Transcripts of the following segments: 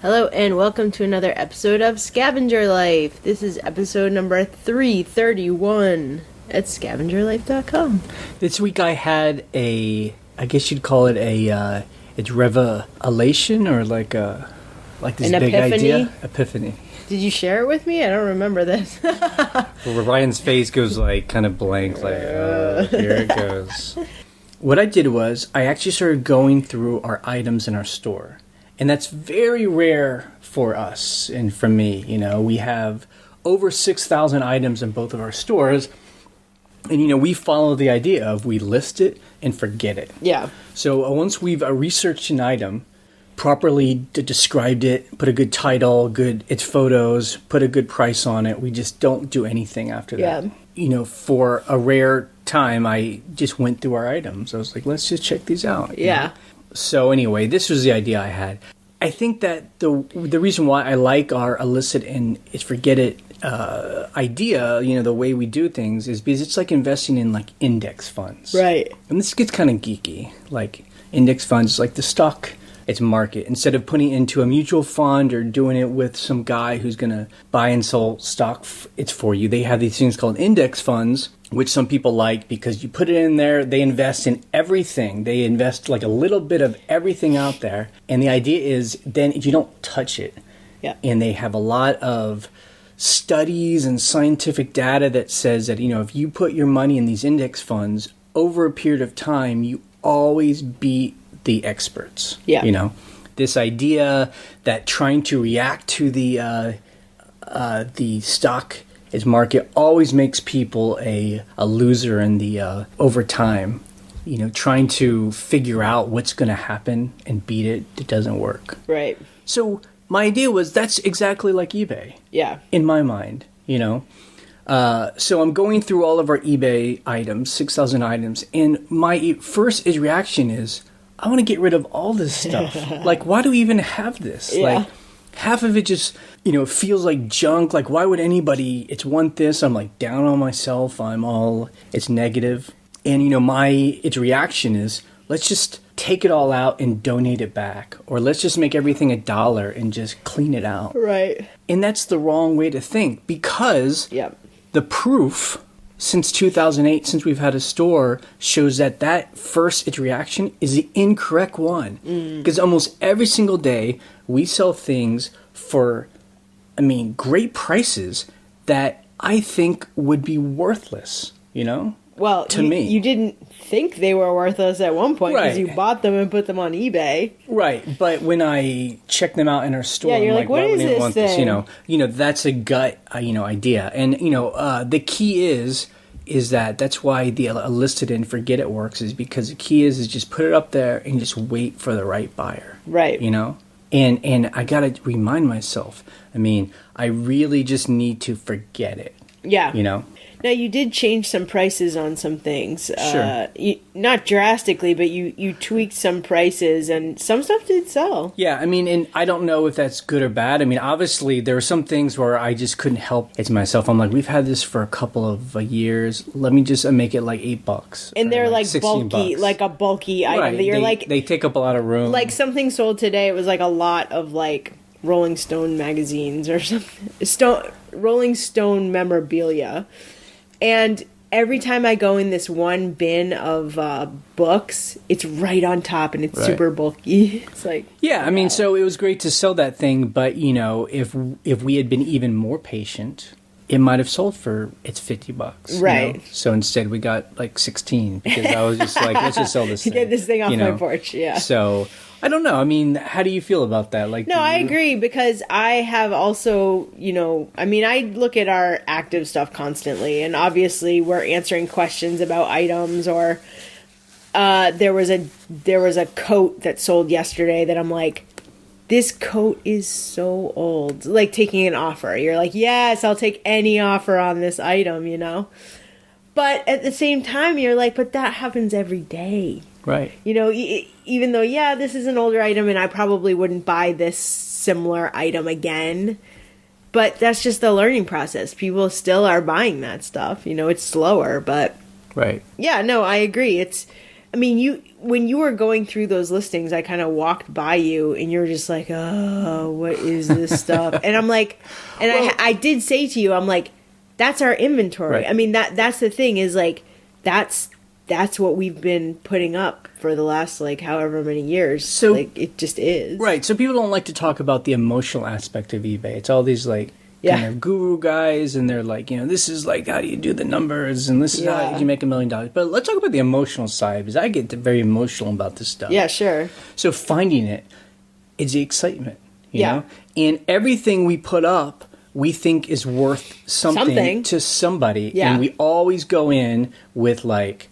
Hello and welcome to another episode of Scavenger Life. This is episode number 331 at scavengerlife.com. This week I had I guess you'd call it it's revelation or like this An big epiphany? idea. Epiphany. Did you share it with me? I don't remember this. Well, Ryan's face goes like kind of blank, like, oh, here it goes. What I did was I actually started going through our items in our store. And that's very rare for us and for me. You know, we have over 6,000 items in both of our stores. And, you know, we follow the idea of we list it and forget it. Yeah. So once we've researched an item, properly described it, put a good title, its photos, put a good price on it, we just don't do anything after that. Yeah. You know, for a rare time, I just went through our items. I was like, let's just check these out. Yeah. You know? So anyway, this was the idea I had. I think that the reason why I like our elicit and forget it idea, you know, the way we do things is because it's like investing in like index funds. Right. And this gets kind of geeky. Like index funds, like the stock, it's market. Instead of putting it into a mutual fund or doing it with some guy who's going to buy and sell stock, it's for you. They have these things called index funds, which some people like because you put it in there, they invest in everything. They invest like a little bit of everything out there. And the idea is then you don't touch it. Yeah. And they have a lot of studies and scientific data that says that, you know, if you put your money in these index funds over a period of time, you always beat the experts. Yeah. You know, this idea that trying to react to the stock its market always makes people a loser in the over time. You know, trying to figure out what's going to happen and beat it doesn't work. Right. So my idea was that's exactly like eBay. Yeah. In my mind, you know. So I'm going through all of our eBay items, 6,000 items, and my first reaction is, I want to get rid of all this stuff. Like, why do we even have this? Yeah. Like, half of it just, you know, feels like junk. Like, why would anybody, want this. I'm like down on myself. It's negative. And, you know, its reaction is, let's just take it all out and donate it back. Or let's just make everything $1 and just clean it out. Right. And that's the wrong way to think because the proof since 2008, since we've had a store, shows that first reaction is the incorrect one. Because almost every single day, we sell things for, great prices that I think would be worthless, you know? Well, to me. You didn't think they were worthless at one point because Right. you bought them and put them on eBay. Right, but when I check them out in our store, Yeah, you're I'm like, what why is would anyone this want this? thing? You know, that's a gut, idea. And, the key is that's why the listed and forget it works is because the key is just put it up there and just wait for the right buyer. Right. You know? And I got to remind myself, I really just need to forget it. Yeah. You know? Now, you did change some prices on some things. Sure. Not drastically, but you tweaked some prices, and some stuff did sell. Yeah, and I don't know if that's good or bad. Obviously, there are some things where I just couldn't help it myself. I'm like, we've had this for a couple of years. Let me just make it like $8. And they're like bulky, $16. like a bulky item. Right. That you're they take up a lot of room. Like something sold today, it was like a lot of like Rolling Stone magazines or something. Rolling Stone memorabilia. And every time I go in this one bin of books, it's right on top and it's super bulky. It's like... Yeah, so it was great to sell that thing, but, if we had been even more patient, it might have sold for it's $50. Right. You know? So instead we got like 16 because I was just like, let's just sell this thing. Get this thing off my porch, yeah. So... I don't know. How do you feel about that? Like, no, I agree because I have also, I look at our active stuff constantly, and obviously we're answering questions about items or there was a coat that sold yesterday that I'm like, this coat is so old. Like taking an offer. You're like, yes, I'll take any offer on this item, But at the same time, you're like, but that happens every day. Right. Even though, this is an older item and I probably wouldn't buy this similar item again. But that's just the learning process. People still are buying that stuff. It's slower, but... Right. Yeah, no, I agree. I mean, when you were going through those listings, I kind of walked by you, and you were just like, "Oh, what is this stuff?" And I'm like, I did say to you, I'm like, "That's our inventory." Right. I mean, that's the thing is like, that's what we've been putting up for the last like however many years. So like it just is. Right. So people don't like to talk about the emotional aspect of eBay. It's all these like kind of guru guys, and they're like, this is like how do you do the numbers, and this is how you make $1 million. But let's talk about the emotional side, because I get very emotional about this stuff. Yeah, sure. So finding it is the excitement, you know? And everything we put up, we think is worth something to somebody. Yeah. And we always go in with like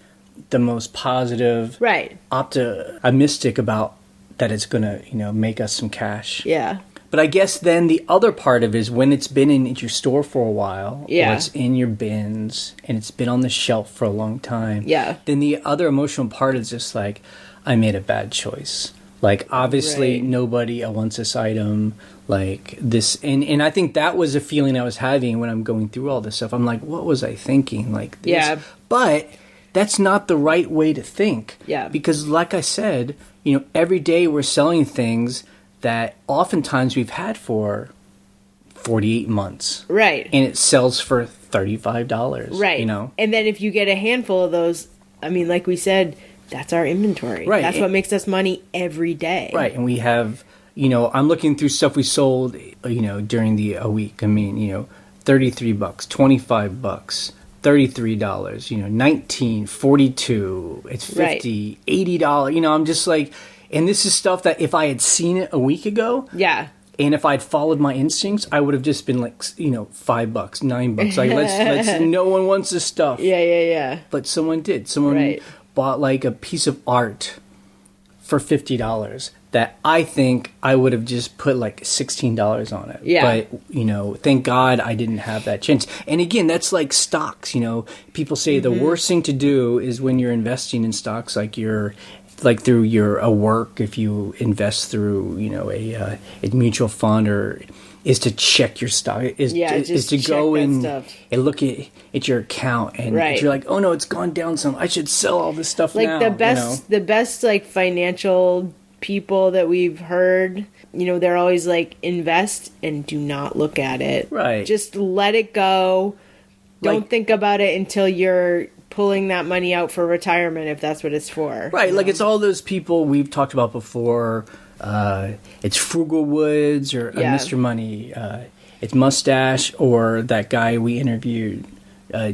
the most positive, right, optimistic about that it's going to, make us some cash. Yeah. But I guess then the other part of it is when it's been in your store for a while, or it's in your bins, and it's been on the shelf for a long time, then the other emotional part is just like, I made a bad choice. Like, obviously, nobody wants this item, like this. And I think that was a feeling I was having when I'm going through all this stuff. I'm like, what was I thinking? Like this? Yeah. But that's not the right way to think. Yeah. Because like I said, every day we're selling things that oftentimes we've had for 48 months. Right. And it sells for $35. Right. And then if you get a handful of those, I mean, like we said, that's our inventory. Right. That's what makes us money every day. Right. And we have, I'm looking through stuff we sold, during a week. I mean, $33, $25, $33, 19, 42, it's 50, $80. I'm just like, and this is stuff that if I had seen it a week ago, and if I'd followed my instincts, I would have just been like, $5, $9. Like, let's no one wants this stuff. Yeah. But someone did. Someone bought like a piece of art for $50 that I think I would have just put like $16 on it. Yeah. But, thank God I didn't have that chance. And again, that's like stocks, People say the worst thing to do is when you're investing in stocks, like through your work, if you invest through a mutual fund, or is to check your stock, is to go in and look at your account, and if you're like, oh no, it's gone down some, I should sell all this stuff like now. The best like financial people that we've heard, they're always like, invest and do not look at it. Right. Just let it go. Don't think about it until you're pulling that money out for retirement, if that's what it's for. Right, like it's all those people we've talked about before. It's Frugal Woods or Mr. Money. It's Mustache, or that guy we interviewed,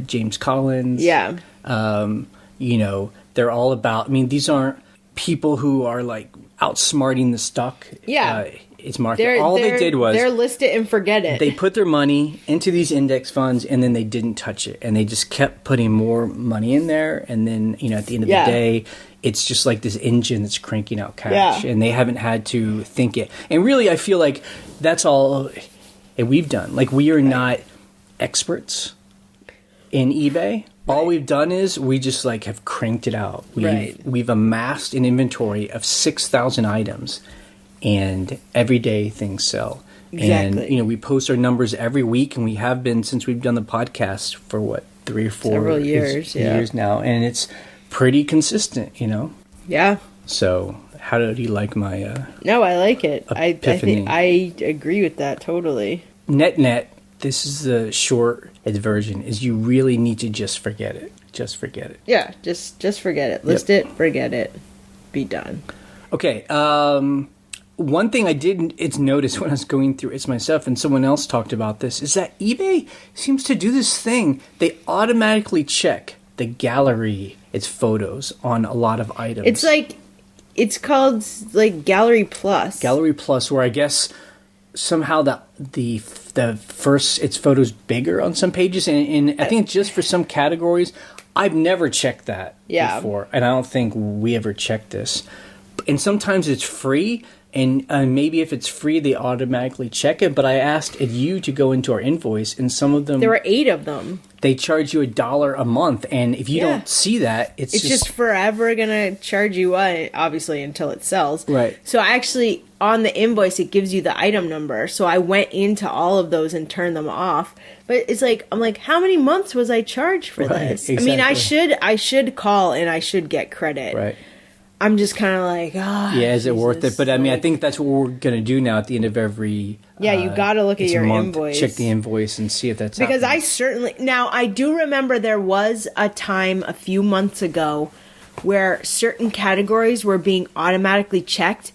James Collins. Yeah. They're all about, I mean, these aren't people who are like outsmarting the stock. Its market. They did was they're list it and forget it. They put their money into these index funds, and then they didn't touch it, and they just kept putting more money in there. And then at the end of the day, it's just like this engine that's cranking out cash, and they haven't had to think it. And really, I feel like that's all we've done. Like, we are not experts in eBay. All we've done is we just like have cranked it out. We've amassed an inventory of 6,000 items. And every day things sell. Exactly. And, we post our numbers every week, and we have been since we've done the podcast for 3 or 4 several years, years now. And it's pretty consistent, Yeah. So how do you like my No, I like it. epiphany? I agree with that totally. Net, this is the short version, is you really need to just forget it. Just forget it. Yeah, just forget it. List it, forget it. Be done. Okay, one thing I didn't notice when I was going through it myself, and someone else talked about this, is that eBay seems to do this thing. They automatically check the gallery, its photos on a lot of items. It's called like Gallery Plus. Gallery Plus, where I guess somehow the first its photos bigger on some pages, and I think just for some categories. I've never checked that before, and I don't think we ever checked this. And sometimes it's free, And maybe if it's free, they automatically check it. But I asked you to go into our invoice, and some of them... There were 8 of them. They charge you $1 a month. And if you don't see that, it's just forever going to charge you, obviously, until it sells. Right. So actually, on the invoice, it gives you the item number. So I went into all of those and turned them off. But it's like, I'm like, how many months was I charged for this? Exactly. I mean, I should call and I should get credit. Right. I'm just kind of like, yeah, is it worth it? But I mean, I think that's what we're going to do now at the end of every... Yeah, you got to look at your month, invoice. Check the invoice and see if that's because happening. Now, I do remember there was a time a few months ago where certain categories were being automatically checked,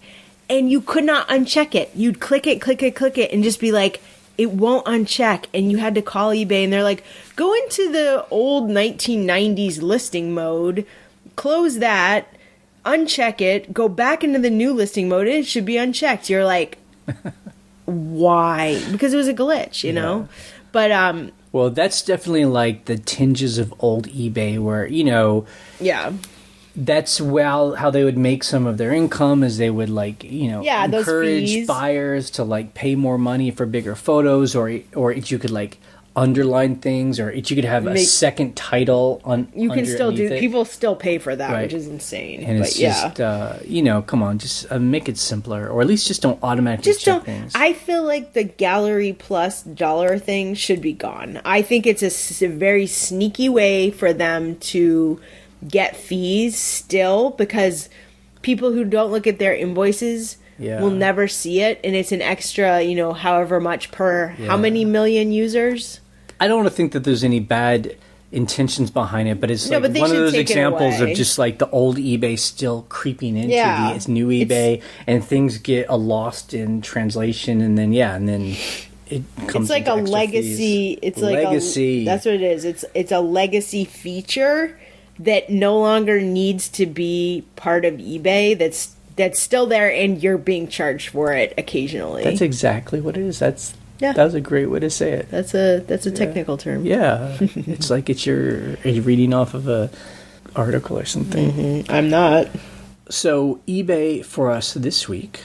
and you could not uncheck it. You'd click it, and just be like, it won't uncheck, and you had to call eBay, and they're like, go into the old 1990s listing mode, close that, uncheck it, go back into the new listing mode, and it should be unchecked. You're like, why? Because it was a glitch, you know? But, well, that's definitely like the tinges of old eBay where, yeah. That's how they would make some of their income is they would encourage buyers to like pay more money for bigger photos or you could like underline things or you could have a second title on you can still do it. People still pay for that, which is insane. And it's just come on, just make it simpler or at least just don't automatically check things. I feel like the gallery plus dollar thing should be gone. I think it's a very sneaky way for them to get fees still because people who don't look at their invoices will never see it, and it's an extra however much per how many million users. I don't want to think that there's any bad intentions behind it, but it's like one of those examples of just like the old eBay still creeping into its new eBay, and things get lost in translation, and then it comes. It's like a legacy. Fees. It's like legacy. That's what it is. It's a legacy feature that no longer needs to be part of eBay. That's still there, and you're being charged for it occasionally. That's exactly what it is. That was a great way to say it. That's a technical term. Yeah, it's like you're reading off of a article or something. Mm-hmm. I'm not. So eBay for us this week,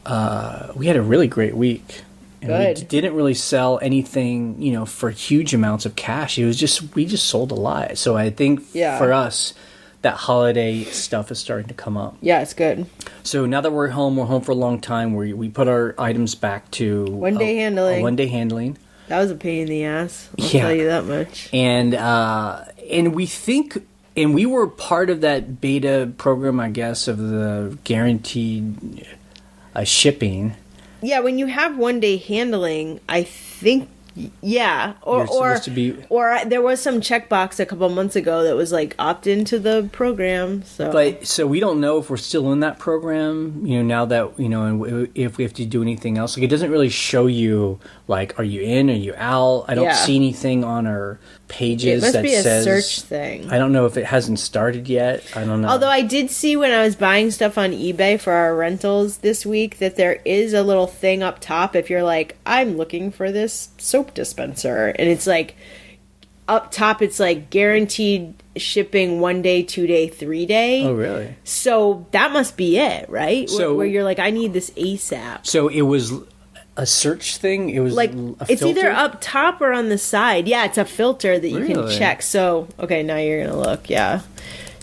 we had a really great week. And Good. We didn't really sell anything, for huge amounts of cash. It was we just sold a lot. So I think for us, that holiday stuff is starting to come up. Yeah, it's good. So now that we're home for a long time. We put our items back to one-day handling. One-day handling. That was a pain in the ass. I'll tell you that much. And we think, and we were part of that beta program, I guess, of the guaranteed shipping. Yeah, when you have one-day handling, I think, or there was some checkbox a couple months ago that was like opt into the program. So we don't know if we're still in that program. Now that and if we have to do anything else, like it doesn't really show you like are you in, are you out. I don't see anything on our pages that says. It must be a search thing. I don't know if it hasn't started yet. I don't know. Although I did see when I was buying stuff on eBay for our rentals this week that there is a little thing up top if you're like, I'm looking for this soap dispenser, and it's like up top it's like guaranteed shipping 1 day, 2 day, 3 day. Oh really? So that must be it, right? So where you're like, I need this ASAP. So it was a search thing? It was like a it's filter? either up top or on the side. Yeah, it's a filter that you can check. So okay, now you're gonna look. Yeah.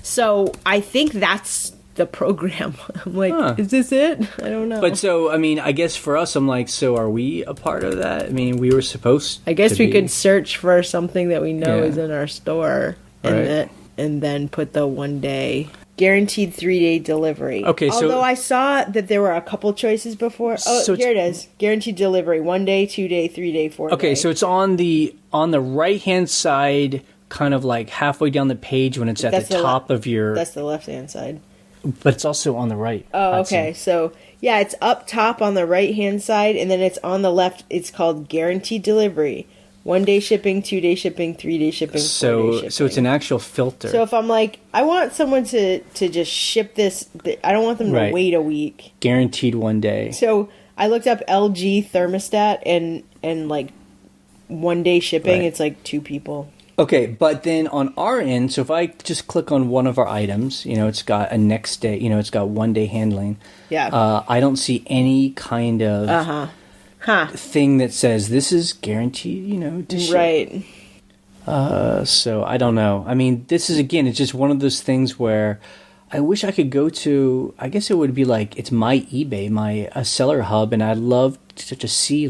So I think that's the program. I'm like, is this it? I don't know. But so I mean, I guess for us, I'm like, so are we a part of that? I mean, we were supposed. I guess we could search for something that we know is in our store, and then put the 1 day. Guaranteed 3 day delivery. Okay, although I saw that there were a couple choices before. Oh, so here it is. Guaranteed delivery. 1 day, 2 day, 3 day, 4 day. Okay, so it's on the right hand side, kind of like halfway down the page when it's at the top of your. That's the left hand side. But it's also on the right. Oh, okay. So yeah, it's up top on the right hand side, and then it's on the left. It's called guaranteed delivery. 1 day shipping, 2 day shipping, 3 day shipping, 4 day shipping. So it's an actual filter. So if I'm like, I want someone to just ship this, I don't want them to wait a week. Guaranteed 1 day. So I looked up LG thermostat and like 1 day shipping, it's like 2 people. Okay, but then on our end, so if I just click on one of our items, it's got a next day, it's got 1 day handling. Yeah. I don't see any kind of thing that says this is guaranteed, to ship. Right. So I don't know. I mean, this is, again, it's just one of those things where I wish I could go to, I guess it would be like, it's my eBay, my seller hub, and I'd love to see,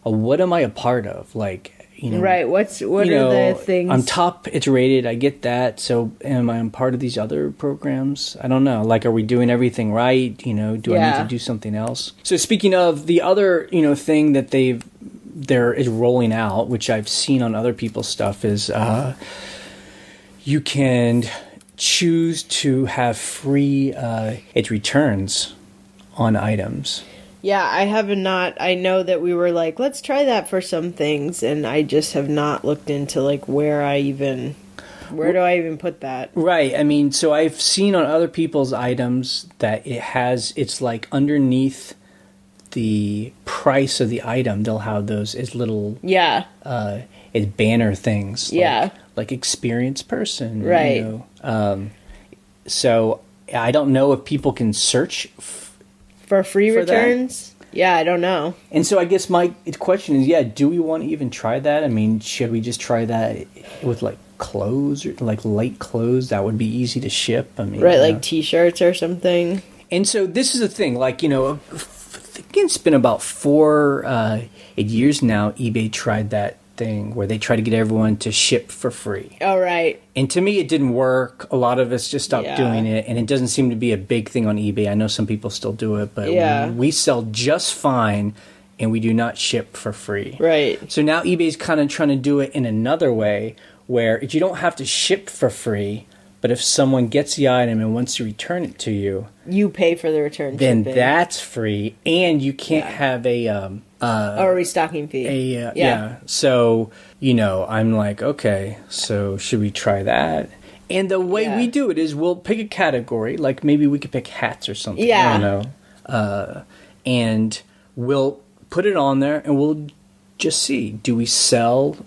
what am I a part of? Right. What are the things? I'm top, it's rated, I get that. So am I a part of these other programs? I don't know. Are we doing everything right? Do I need to do something else? So speaking of the other, thing that there is rolling out, which I've seen on other people's stuff, is you can choose to have free it returns on items. Yeah, I have not. I know that we were like, let's try that for some things, and I just have not looked into where do I even put that? Right. I mean, so I've seen on other people's items that it's like underneath the price of the item, they'll have those as little it's banner things. Like experienced person. Right. So I don't know if people can search for free returns? That. Yeah, I don't know. And so I guess my question is, do we want to even try that? I mean, should we just try that with clothes or light clothes that would be easy to ship? I mean, right, t-shirts or something. And so this is the thing, I think it's been about 4 years now. eBay tried that thing where they try to get everyone to ship for free. Oh, right. And to me, it didn't work. A lot of us just stopped doing it, and it doesn't seem to be a big thing on eBay. I know some people still do it, but we sell just fine, and we do not ship for free. Right. So now eBay's kind of trying to do it in another way, where if you don't have to ship for free, but if someone gets the item and wants to return it to you, you pay for the return then shipping. That's free, and you can't have a restocking fee. So, I'm like, okay, so should we try that? And the way we do it is we'll pick a category, like maybe we could pick hats or something. Yeah. I don't know. And we'll put it on there, and we'll just see, do we sell?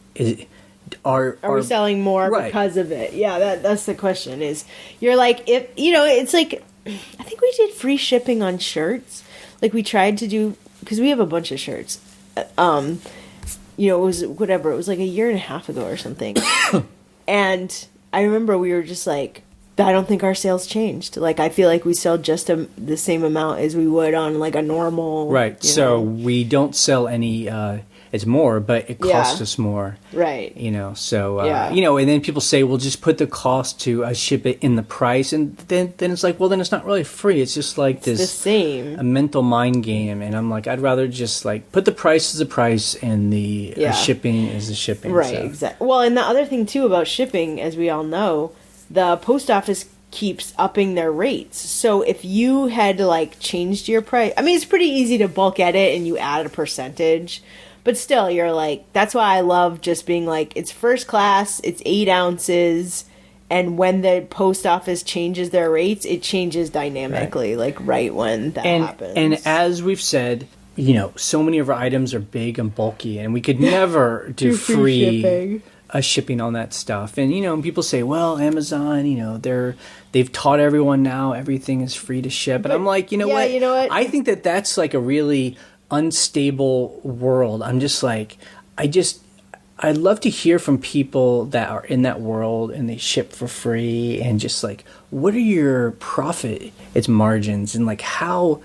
Are we selling more because of it? Yeah, that's the question. Is you're like, if it's like, I think we did free shipping on shirts. We tried to do, because we have a bunch of shirts. It was whatever. It was a year and a half ago or something. And I remember we were just like, I don't think our sales changed. I feel like we sell just the same amount as we would on a normal. Right. So we don't sell any. It's more, but it costs us more. Right. So, and then people say, well, just put the cost to ship it in the price. And then it's like, well, then it's not really free. It's just this the same. A mental mind game. And I'm like, I'd rather just put the price as the price and the shipping is the shipping. Right, exactly. Well, and the other thing too about shipping, as we all know, the post office keeps upping their rates. So if you had to changed your price, I mean, it's pretty easy to bulk edit and you add a percentage. But still, you're that's why I love just being it's first class, it's 8 ounces, and when the post office changes their rates, it changes dynamically, right when that happens. And as we've said, so many of our items are big and bulky, and we could never do free shipping on that stuff. And, people say, well, Amazon, they've taught everyone now everything is free to ship. And I'm like, you know what? I think that's a really unstable world. I'm just I'd love to hear from people that are in that world and they ship for free, and just what are your profit, its margins, and how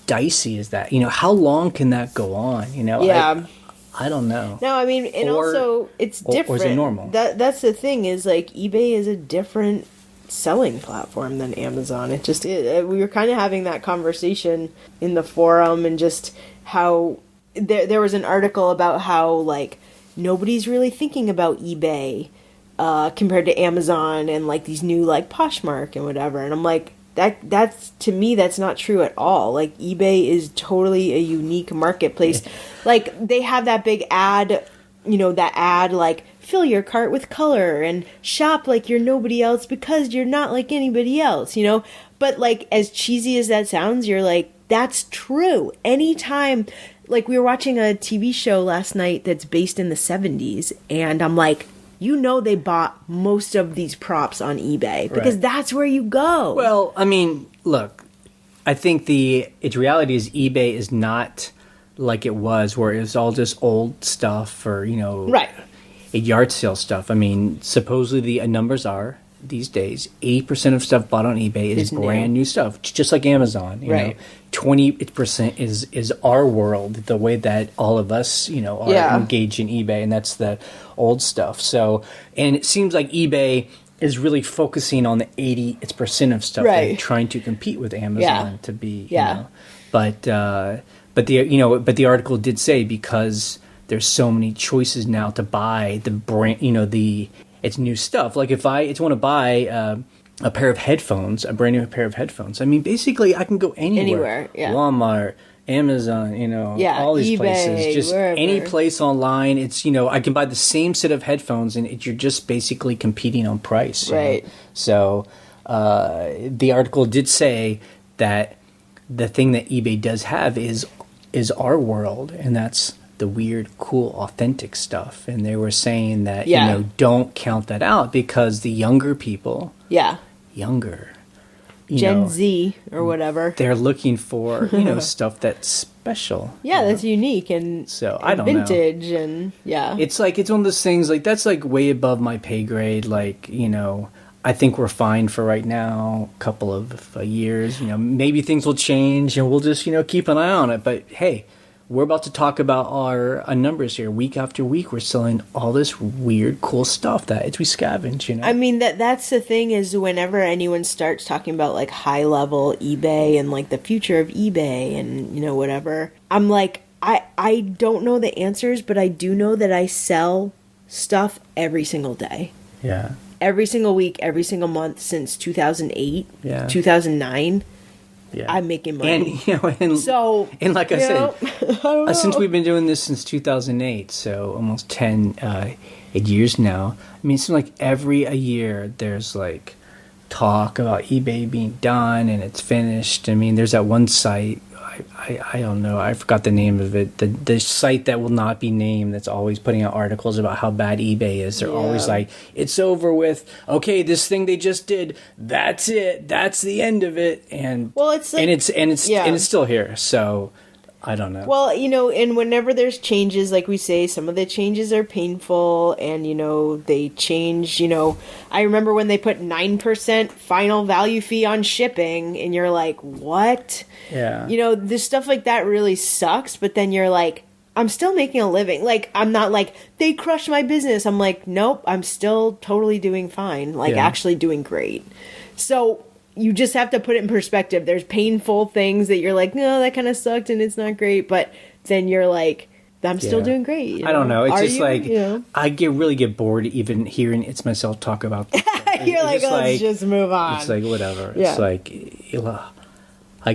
dicey is that? How long can that go on? I don't know. No, I mean, and also it's different. Or is it normal? That's the thing, is eBay is a different selling platform than Amazon. It just is. We were kind of having that conversation in the forum, and just how there was an article about how nobody's really thinking about eBay compared to Amazon and these new Poshmark and whatever. And I'm like, that's to me, that's not true at all. eBay is totally a unique marketplace. They have that big ad, that ad fill your cart with color and shop like you're nobody else because you're not like anybody else, But as cheesy as that sounds, you're that's true. Anytime, like we were watching a TV show last night that's based in the 70s, and I'm like, you know, they bought most of these props on eBay because that's where you go. Well, I mean, look, I think its reality is eBay is not like it was, where it was all just old stuff or, you know, yard sale stuff. I mean, supposedly the numbers are these days 80% of stuff bought on eBay is brand new stuff, just like Amazon. You know, 20% is our world, the way that all of us, you know, are engaged in eBay, and that's the old stuff. So, and it seems like eBay is really focusing on the 80% of stuff, and trying to compete with Amazon to be, you know, but the article did say, because there's so many choices now to buy the brand, you know, it's new stuff. Like if I want to buy a pair of headphones, a brand new pair of headphones, I mean, basically I can go anywhere. Walmart, Amazon, you know, all these eBay, places, just wherever. Any place online. It's, you know, I can buy the same set of headphones, and you're just basically competing on price. Right. Know? So the article did say that the thing that eBay does have is our world, and that's the weird, cool, authentic stuff. And they were saying that, you know, don't count that out, because the younger people, Gen Z or whatever, they're looking for, you know, stuff that's special. That's unique and so I don't vintage know. And it's like, it's one of those things, like that's like way above my pay grade. Like, you know, I think we're fine for right now, a couple of years. You know, maybe things will change and we'll just, you know, keep an eye on it. But hey, we're about to talk about our numbers here. Week after week, we're selling all this weird, cool stuff that we scavenge, you know? I mean, that's the thing, is whenever anyone starts talking about, like, high-level eBay and, like, the future of eBay and, you know, whatever, I'm like, I don't know the answers, but I do know that I sell stuff every single day. Yeah. Every single week, every single month since 2008, 2009. Yeah. I'm making money. And, you know, and like I said, since we've been doing this since 2008, so almost 10 years now, I mean, it seems like every year there's like talk about eBay being done and it's finished. I mean, there's that one site, I don't know, I forgot the name of it, the site that will not be named, that's always putting out articles about how bad eBay is. They're always like, it's over with, okay, this thing they just did, that's it, that's the end of it. And it's like, and it's still here. So I don't know. Well, you know, and whenever there's changes, like we say, some of the changes are painful, and, you know, they change, you know, I remember when they put 9% final value fee on shipping, and you're like, what? Yeah. You know, this stuff like that really sucks, but then you're like, I'm still making a living. Like, I'm not like, they crushed my business. I'm like, nope, I'm still totally doing fine. Like, actually doing great. So you just have to put it in perspective. There's painful things that you're like, no, that kind of sucked and it's not great. But then you're like, I'm still doing great. You know? I don't know. It's just like, you know? I really get bored even hearing it's myself talk about this. You're like, let's just move on. It's like, whatever. Yeah. It's like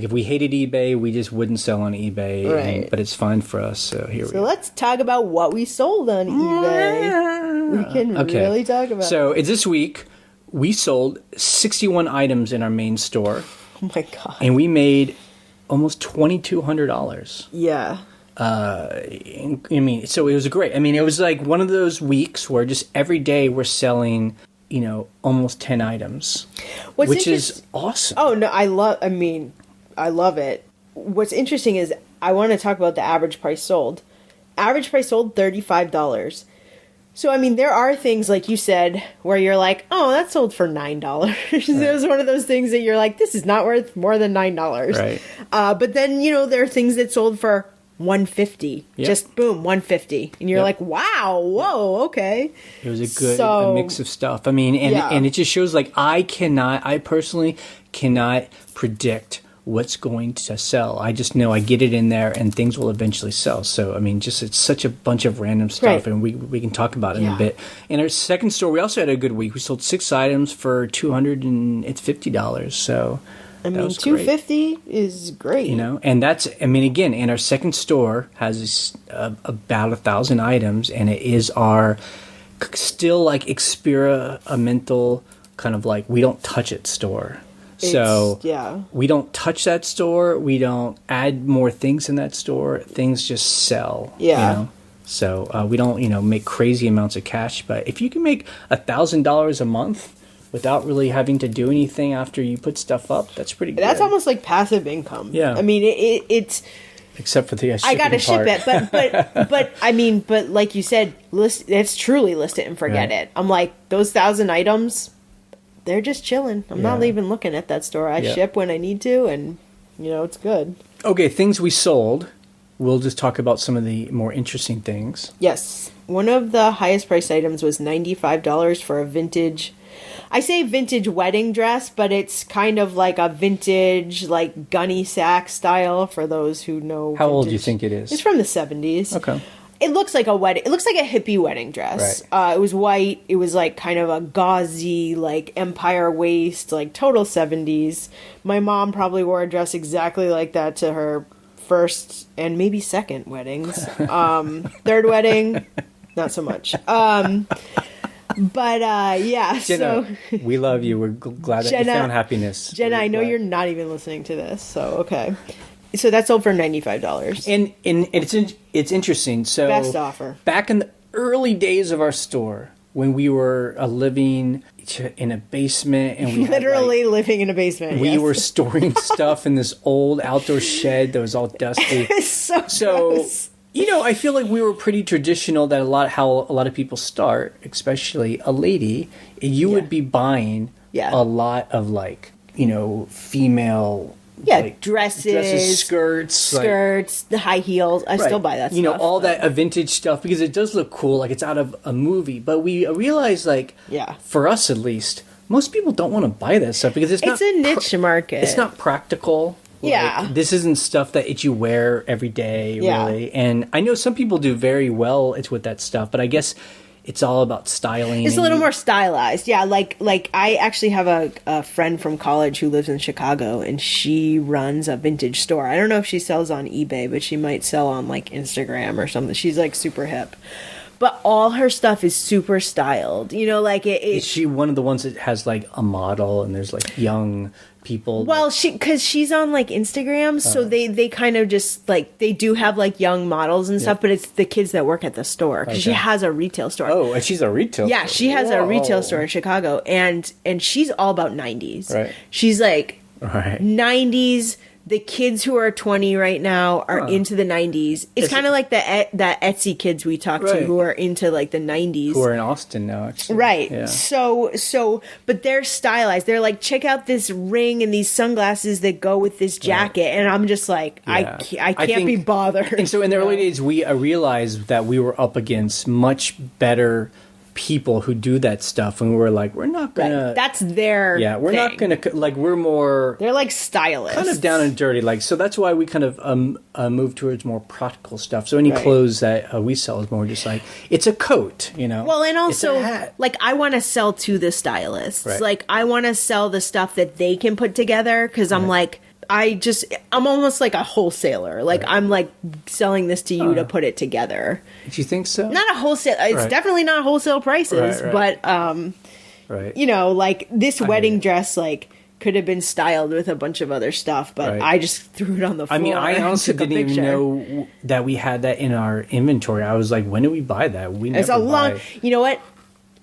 if we hated eBay, we just wouldn't sell on eBay. Right. But it's fine for us. So here we go. So let's talk about what we sold on eBay. We can really talk about it. So this week, we sold 61 items in our main store. Oh my God. And we made almost $2,200. Yeah. I mean, so it was great. I mean, it was like one of those weeks where just every day we're selling, you know, almost 10 items, which is awesome. Oh, no, I love it. What's interesting is I want to talk about the average price sold. Average price sold, $35. So, I mean, there are things, like you said, where you're like, oh, that sold for $9. Right. It was one of those things that you're like, this is not worth more than $9. Right. But then, you know, there are things that sold for $150. Yep. Just boom, $150. And you're like, wow, whoa, okay. It was a good a mix of stuff. I mean, and it just shows, like, I personally cannot predict what's going to sell. I just know I get it in there and things will eventually sell. So, I mean, just it's such a bunch of random stuff, and we can talk about it in a bit. In our second store, we also had a good week. We sold 6 items for $250. So, I mean, $250 is great. You know, and that's, I mean, again, and our second store has about 1,000 items, and it is our still like experimental kind of like we don't touch it store. So yeah. we don't touch that store. We don't add more things in that store. Things just sell. Yeah. You know? So we don't, make crazy amounts of cash. But if you can make $1,000 a month without really having to do anything after you put stuff up, that's pretty good. That's almost like passive income. Yeah. I mean, it's... Except for the shipping I gotta ship part. it, but like you said, it's truly list it and forget it. I'm like, those 1,000 items, they're just chilling. I'm not even looking at that store. I ship when I need to, and it's good. Okay, things we sold. We'll just talk about some of the more interesting things. Yes, one of the highest priced items was $95 for a vintage. I say vintage wedding dress, but it's kind of like a vintage, like gunny sack style for those who know. How old do you think it is? It's from the 70s. Okay. It looks like a wedding. It looks like a hippie wedding dress. Right. It was white. It was like kind of a gauzy, like empire waist, like total 70s. My mom probably wore a dress exactly like that to her first and maybe second weddings. Third wedding, not so much. But yeah, Jenna, so we love you. We're glad that Jenna, you found happiness. Jenna, I know you're not even listening to this, so okay. So that's sold for $95. And it's interesting. So best offer. Back in the early days of our store, when we were living in a basement, and we literally living in a basement, we were storing stuff in this old outdoor shed that was all dusty. It's so gross. I feel like we were pretty traditional. That how a lot of people start, especially a lady. You would be buying a lot of female. Yeah, dresses, skirts, the high heels. I still buy that stuff. All that vintage stuff, because it does look cool, like it's out of a movie. But we realize, for us at least, most people don't want to buy that stuff because it's a niche market. It's not practical. This isn't stuff that you wear every day, really. And I know some people do very well with that stuff, but I guess it's all about styling. It's a little more stylized. Yeah, like I actually have a friend from college who lives in Chicago, and she runs a vintage store. I don't know if she sells on eBay, but she might sell on Instagram or something. She's super hip. But all her stuff is super styled. Is she one of the ones that has a model and there's young people? Well, because she's on Instagram, so they kind of just they do have young models and stuff, but it's the kids that work at the store because she has a retail store. Oh, and she's a retail store. Yeah, she has a retail store in Chicago, and she's all about 90s. Right. She's 90s. The kids who are 20 right now are into the 90s. It's kind of like that Etsy kids we talked to who are into the 90s. Who are in Austin now, actually. Right. Yeah. So, but they're stylized. They're check out this ring and these sunglasses that go with this jacket. Right. And I'm just I can't be bothered. And so in the early days, we realized that we were up against much better people who do that stuff, and we're we're not gonna. That's their. Yeah, we're not gonna we're more. They're stylists, kind of down and dirty. So that's why we kind of move towards more practical stuff. So any clothes that we sell is more just it's a coat, Well, and also I want to sell to the stylists. Right. I want to sell the stuff that they can put together because I'm I'm almost like a wholesaler. I'm selling this to you to put it together. Do you think so? Not a wholesale. It's definitely not wholesale prices, but this wedding dress could have been styled with a bunch of other stuff, but I just threw it on the floor. I mean, I honestly didn't even know that we had that in our inventory. I was when did we buy that? It's a long. You know what?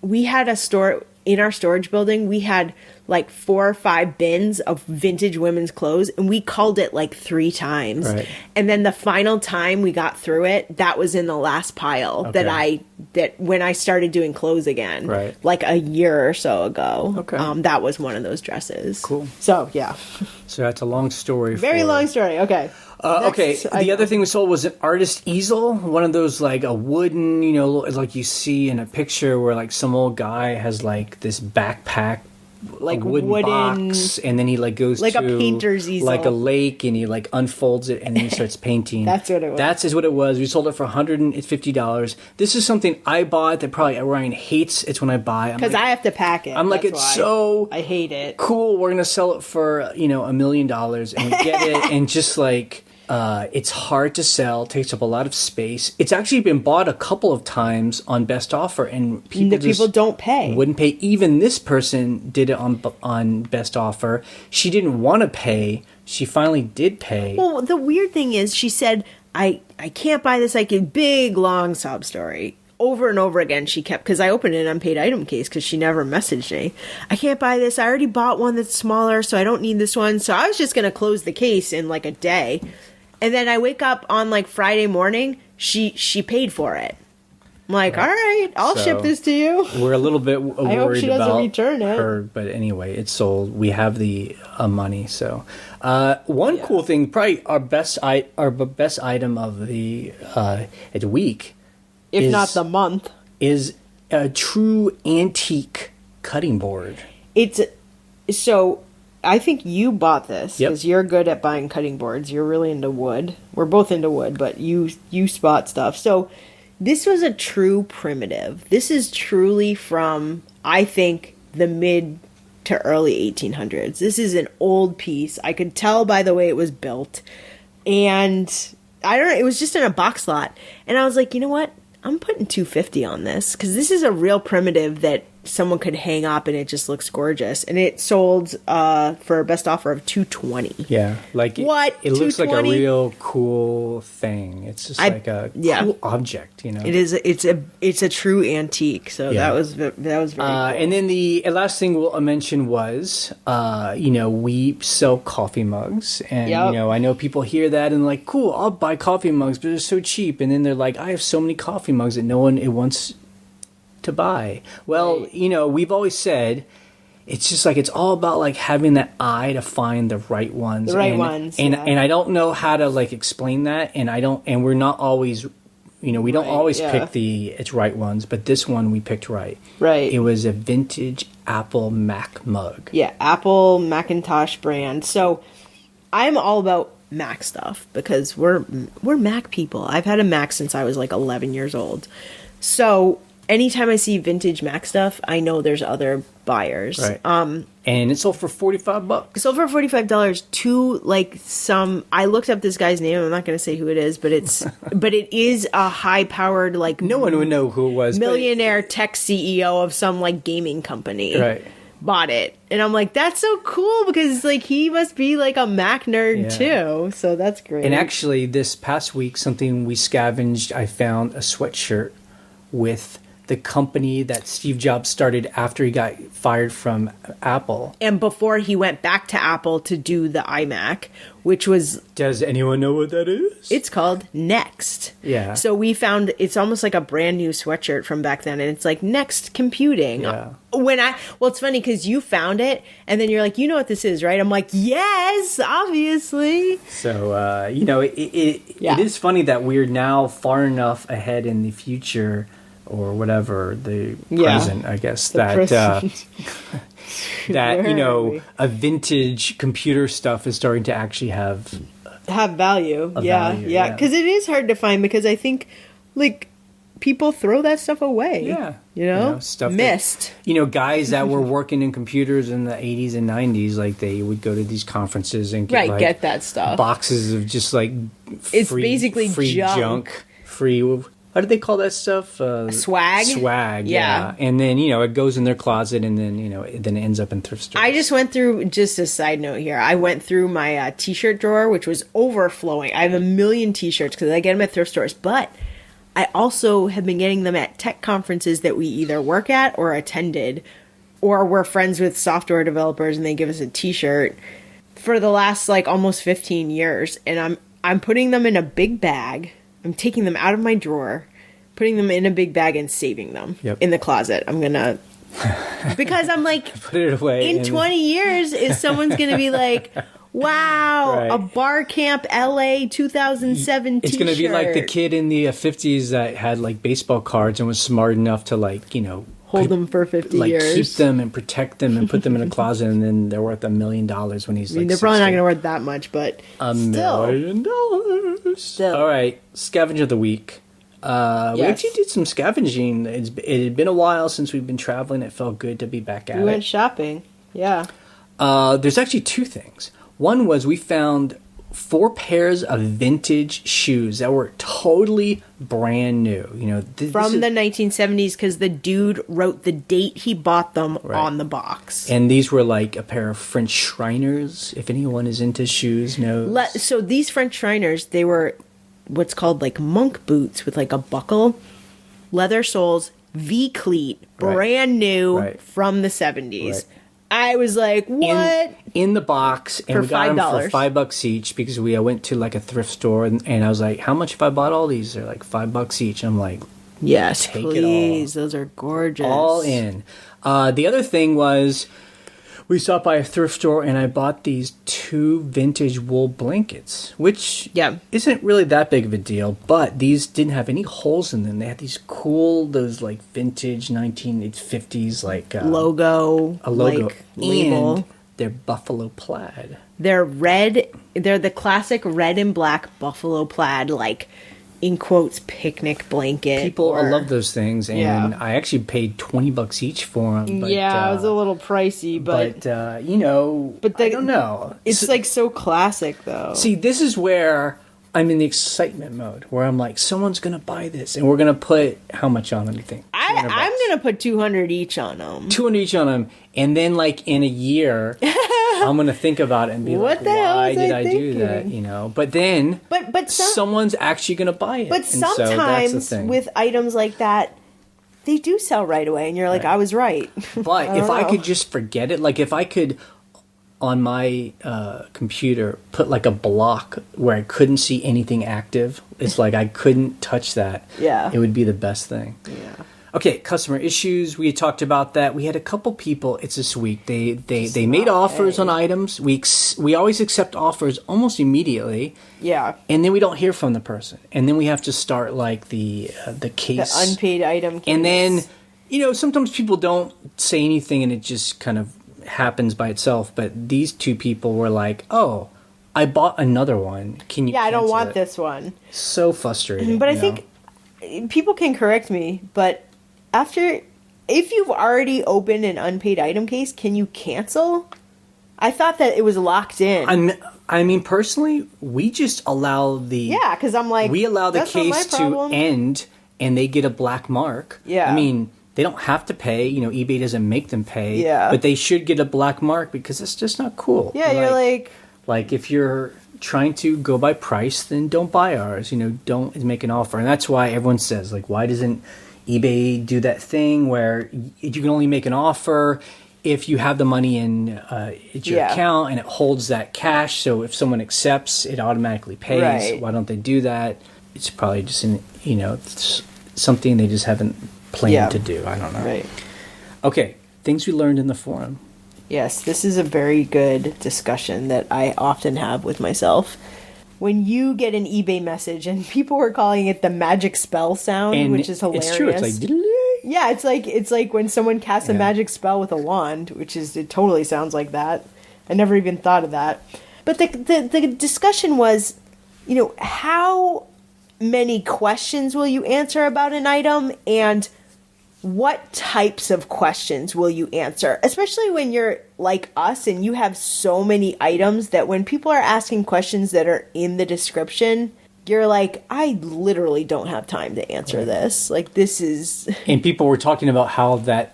We had a store in our storage building. We had 4 or 5 bins of vintage women's clothes, and we called it 3 times. Right. And then the final time we got through it, that was in the last pile that when I started doing clothes again, a year or so ago. Okay. That was one of those dresses. Cool. So yeah. So that's a long story. Very long story. Okay. The other thing we sold was an artist easel, one of those a wooden, you see in a picture where some old guy has this backpack, a wooden box, and then he goes to a painter's easel, a lake, and he unfolds it, and then he starts painting. That's what it was. That is what it was. We sold it for $150. This is something I bought that probably Ryan hates. It's when I buy because I have to pack it. I'm so I hate it. Cool. We're gonna sell it for $1 million, and we get it, and just It's hard to sell, takes up a lot of space. It's actually been bought a couple of times on Best Offer, and people don't pay. Wouldn't pay. Even this person did it on Best Offer. She didn't want to pay. She finally did pay. Well, the weird thing is, she said, I can't buy this, like a big, long sob story. Over and over again, she kept, because I opened an unpaid item case because she never messaged me. I can't buy this. I already bought one that's smaller, so I don't need this one. So I was just going to close the case in like a day. And then I wake up on like Friday morning, she paid for it. I'm like, all right, I'll ship this to you. We're a little bit worried I hope she doesn't about return it. her, but anyway, it's sold. We have the money. So, one cool thing, probably our best item of the week, if not the month, is a true antique cutting board. So I think you bought this because you're good at buying cutting boards. You're really into wood. We're both into wood, but you spot stuff. So this was a true primitive. This is truly from, I think, the mid to early 1800s. This is an old piece. I could tell by the way it was built. And I don't know, it was just in a box lot. And I was like, you know what? I'm putting $250 on this because this is a real primitive that someone could hang up and it just looks gorgeous. And it sold for a Best Offer of $220. Yeah, like what? It looks like a real cool thing. It's just like a cool object, you know. It is. It's a true antique. So that was very cool. And then the last thing we'll mention was, we sell coffee mugs, and I know people hear that and like, cool, I'll buy coffee mugs, but they're so cheap. And then they're like, I have so many coffee mugs that no one wants to buy. Well, we've always said it's just like it's all about like having that eye to find the right ones. And I don't know how to like explain that, and we're not always we don't always pick the right ones, but this one we picked right. Right. It was a vintage Apple Mac mug. Yeah, Apple Macintosh brand. So I'm all about Mac stuff because we're Mac people. I've had a Mac since I was like 11 years old. So anytime I see vintage Mac stuff, I know there's other buyers. Right. And it sold for $45. It sold for $45 to like I looked up this guy's name. I'm not going to say who it is, but it is a high powered, like, no one would know who it was. Millionaire tech CEO of some like gaming company. Right. Bought it. And I'm like, that's so cool because like he must be like a Mac nerd too. So that's great. And actually this past week, something we scavenged, I found a sweatshirt with the company that Steve Jobs started after he got fired from Apple. And before he went back to Apple to do the iMac, which was... Does anyone know what that is? It's called Next. Yeah. So we found it's almost like a brand new sweatshirt from back then, and it's like Next Computing. Yeah. Well, it's funny because you found it, and then you're like, you know what this is, right? I'm like, yes, obviously. So, it is funny that we're now far enough ahead in the future, or whatever, the present, I guess, that a vintage computer stuff is starting to actually have value. Yeah. Because it is hard to find, because I think like people throw that stuff away. Yeah. Stuff missed. Guys that were working in computers in the 80s and 90s, like they would go to these conferences and get that stuff. Boxes of just like it's basically free junk. Free. What do they call that stuff? Swag? Swag, yeah. And then, it goes in their closet, and then, then it ends up in thrift stores. I just went through, just a side note here, I went through my t-shirt drawer, which was overflowing. I have a million t-shirts because I get them at thrift stores, but I also have been getting them at tech conferences that we either work at or attended, or we're friends with software developers and they give us a t-shirt for the last, like, almost 15 years. And I'm putting them in a big bag. I'm taking them out of my drawer, putting them in a big bag, and saving them in the closet. I'm going to... Because I'm like... Put it away. In 20 years, is someone's going to be like, wow, a Bar Camp LA 2007 It's going to be like the kid in the 50s that had, like, baseball cards and was smart enough to, like, hold them for 50 years. Keep them and protect them and put them in a closet, and then they're worth $1 million when he's like they're probably not going to worth that much, but $1 million. Still. All right, Scavenger of the Week. We actually did some scavenging. It had been a while since we've been traveling. It felt good to be back at it. We went shopping. Yeah. There's actually two things. One was we found 4 pairs of vintage shoes that were totally brand new. You know, from the 1970s, because the dude wrote the date he bought them on the box. And these were like a pair of French Shriners. If anyone is into shoes, knows. So these French Shriners, they were what's called like monk boots with like a buckle, leather soles, V-cleat, brand new from the 70s. Right. I was like, what? In the box, and we got them for $5 each because we went to like a thrift store, and I was like, how much if I bought all these? They're like $5 each. I'm like, yes, take please. it all. Those are gorgeous. All in. The other thing was, we stopped by a thrift store, and I bought these 2 vintage wool blankets, which isn't really that big of a deal, but these didn't have any holes in them. They had these cool, those like vintage 1950s like a logo, like, label. And they're buffalo plaid. They're red. They're the classic red and black buffalo plaid, like, in quotes, picnic blanket. People love those things, and I actually paid $20 each for them. But, it was a little pricey, but you know, I don't know. It's like so classic, though. See, this is where I'm in the excitement mode, where I'm like, someone's gonna buy this, and we're gonna put how much on them? You think? I'm gonna put 200 each on them. 200 each on them, and then like in a year, I'm gonna think about it and be what like, the hell why did I thinking? do that? You know, but then, someone's actually gonna buy it. But sometimes with items like that, they do sell right away, and you're like, I was right. But if I could just forget it, like if I could, on my computer, put like a block where I couldn't see anything active, it's like I couldn't touch that. Yeah, it would be the best thing. Yeah. Okay, customer issues. We had talked about that. We had a couple people. It's this week. They made offers on items. We always accept offers almost immediately. Yeah. And then we don't hear from the person. And then we have to start like the case, the unpaid item case. And then, you know, sometimes people don't say anything and it just kind of happens by itself. But these 2 people were like, "Oh, I bought another one. Can you?" Yeah, I don't want this one. So frustrating. But I think people can correct me, but if you've already opened an unpaid item case, can you cancel? I thought that it was locked in. I mean, personally, we just allow because I'm like, we allow the case to end, and they get a black mark. Yeah, I mean, they don't have to pay. You know, eBay doesn't make them pay. Yeah, but they should get a black mark because it's just not cool. Yeah, you're like if you're trying to go by price, then don't buy ours. You know, don't make an offer, and that's why everyone says like, why doesn't eBay do that thing where you can only make an offer if you have the money in your account and it holds that cash, so if someone accepts, it automatically pays. Right. Why don't they do that? It's probably just something they just haven't planned to do. I don't know. Right. Okay, things we learned in the forum. Yes, this is a very good discussion that I often have with myself. When you get an eBay message, and people were calling it the magic spell sound, which is hilarious. It's true. It's like, yeah, it's like when someone casts a magic spell with a wand, it totally sounds like that. I never even thought of that. But the discussion was, you know, how many questions will you answer about an item, and what types of questions will you answer? Especially when you're like us and you have so many items that when people are asking questions that are in the description, you're like, I literally don't have time to answer this. Like, this is... And people were talking about how that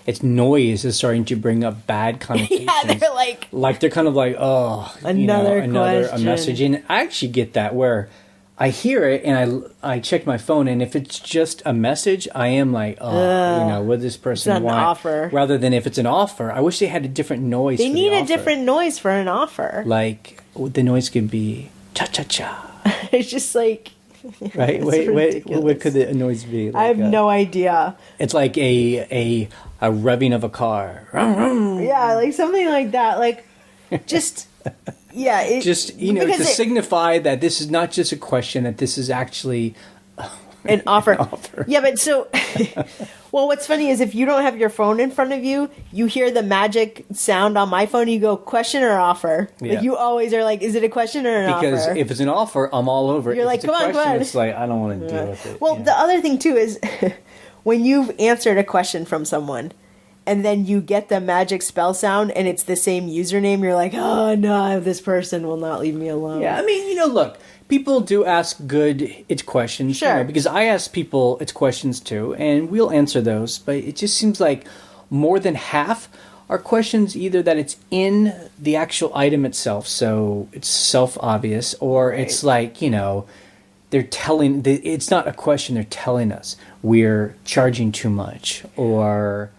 its noise is starting to bring up bad connotations. Yeah, they're like... they're kind of like, oh, another a message. And I actually get that where I hear it and I check my phone, and if it's just a message, I am like, what does this person want? An offer. Rather than if it's an offer, I wish they had a different noise. They need a different noise for an offer. Like the noise could be cha cha cha. It's just like, right? Wait, what could the noise be? Like, I have no idea. It's like a revving of a car. Yeah, like something like that. Like, just. Yeah, to signify that this is not just a question, that this is actually an offer. Yeah, but so, well, what's funny is if you don't have your phone in front of you, you hear the magic sound on my phone, and you go, question or offer? Yeah. Like, you always are like, is it a question or an offer? Because if it's an offer, I'm all over it. You're like, come on. It's like, I don't want to deal with it. Well, the other thing, too, is when you've answered a question from someone, and then you get the magic spell sound and it's the same username, you're like, oh no, this person will not leave me alone. Yeah, I mean, look, people do ask good it's questions. Sure. Because I ask people it's questions too, and we'll answer those, but it just seems like more than half are questions either that it's in the actual item itself, so it's self-obvious, or it's like, they're telling, it's not a question, they're telling us we're charging too much, or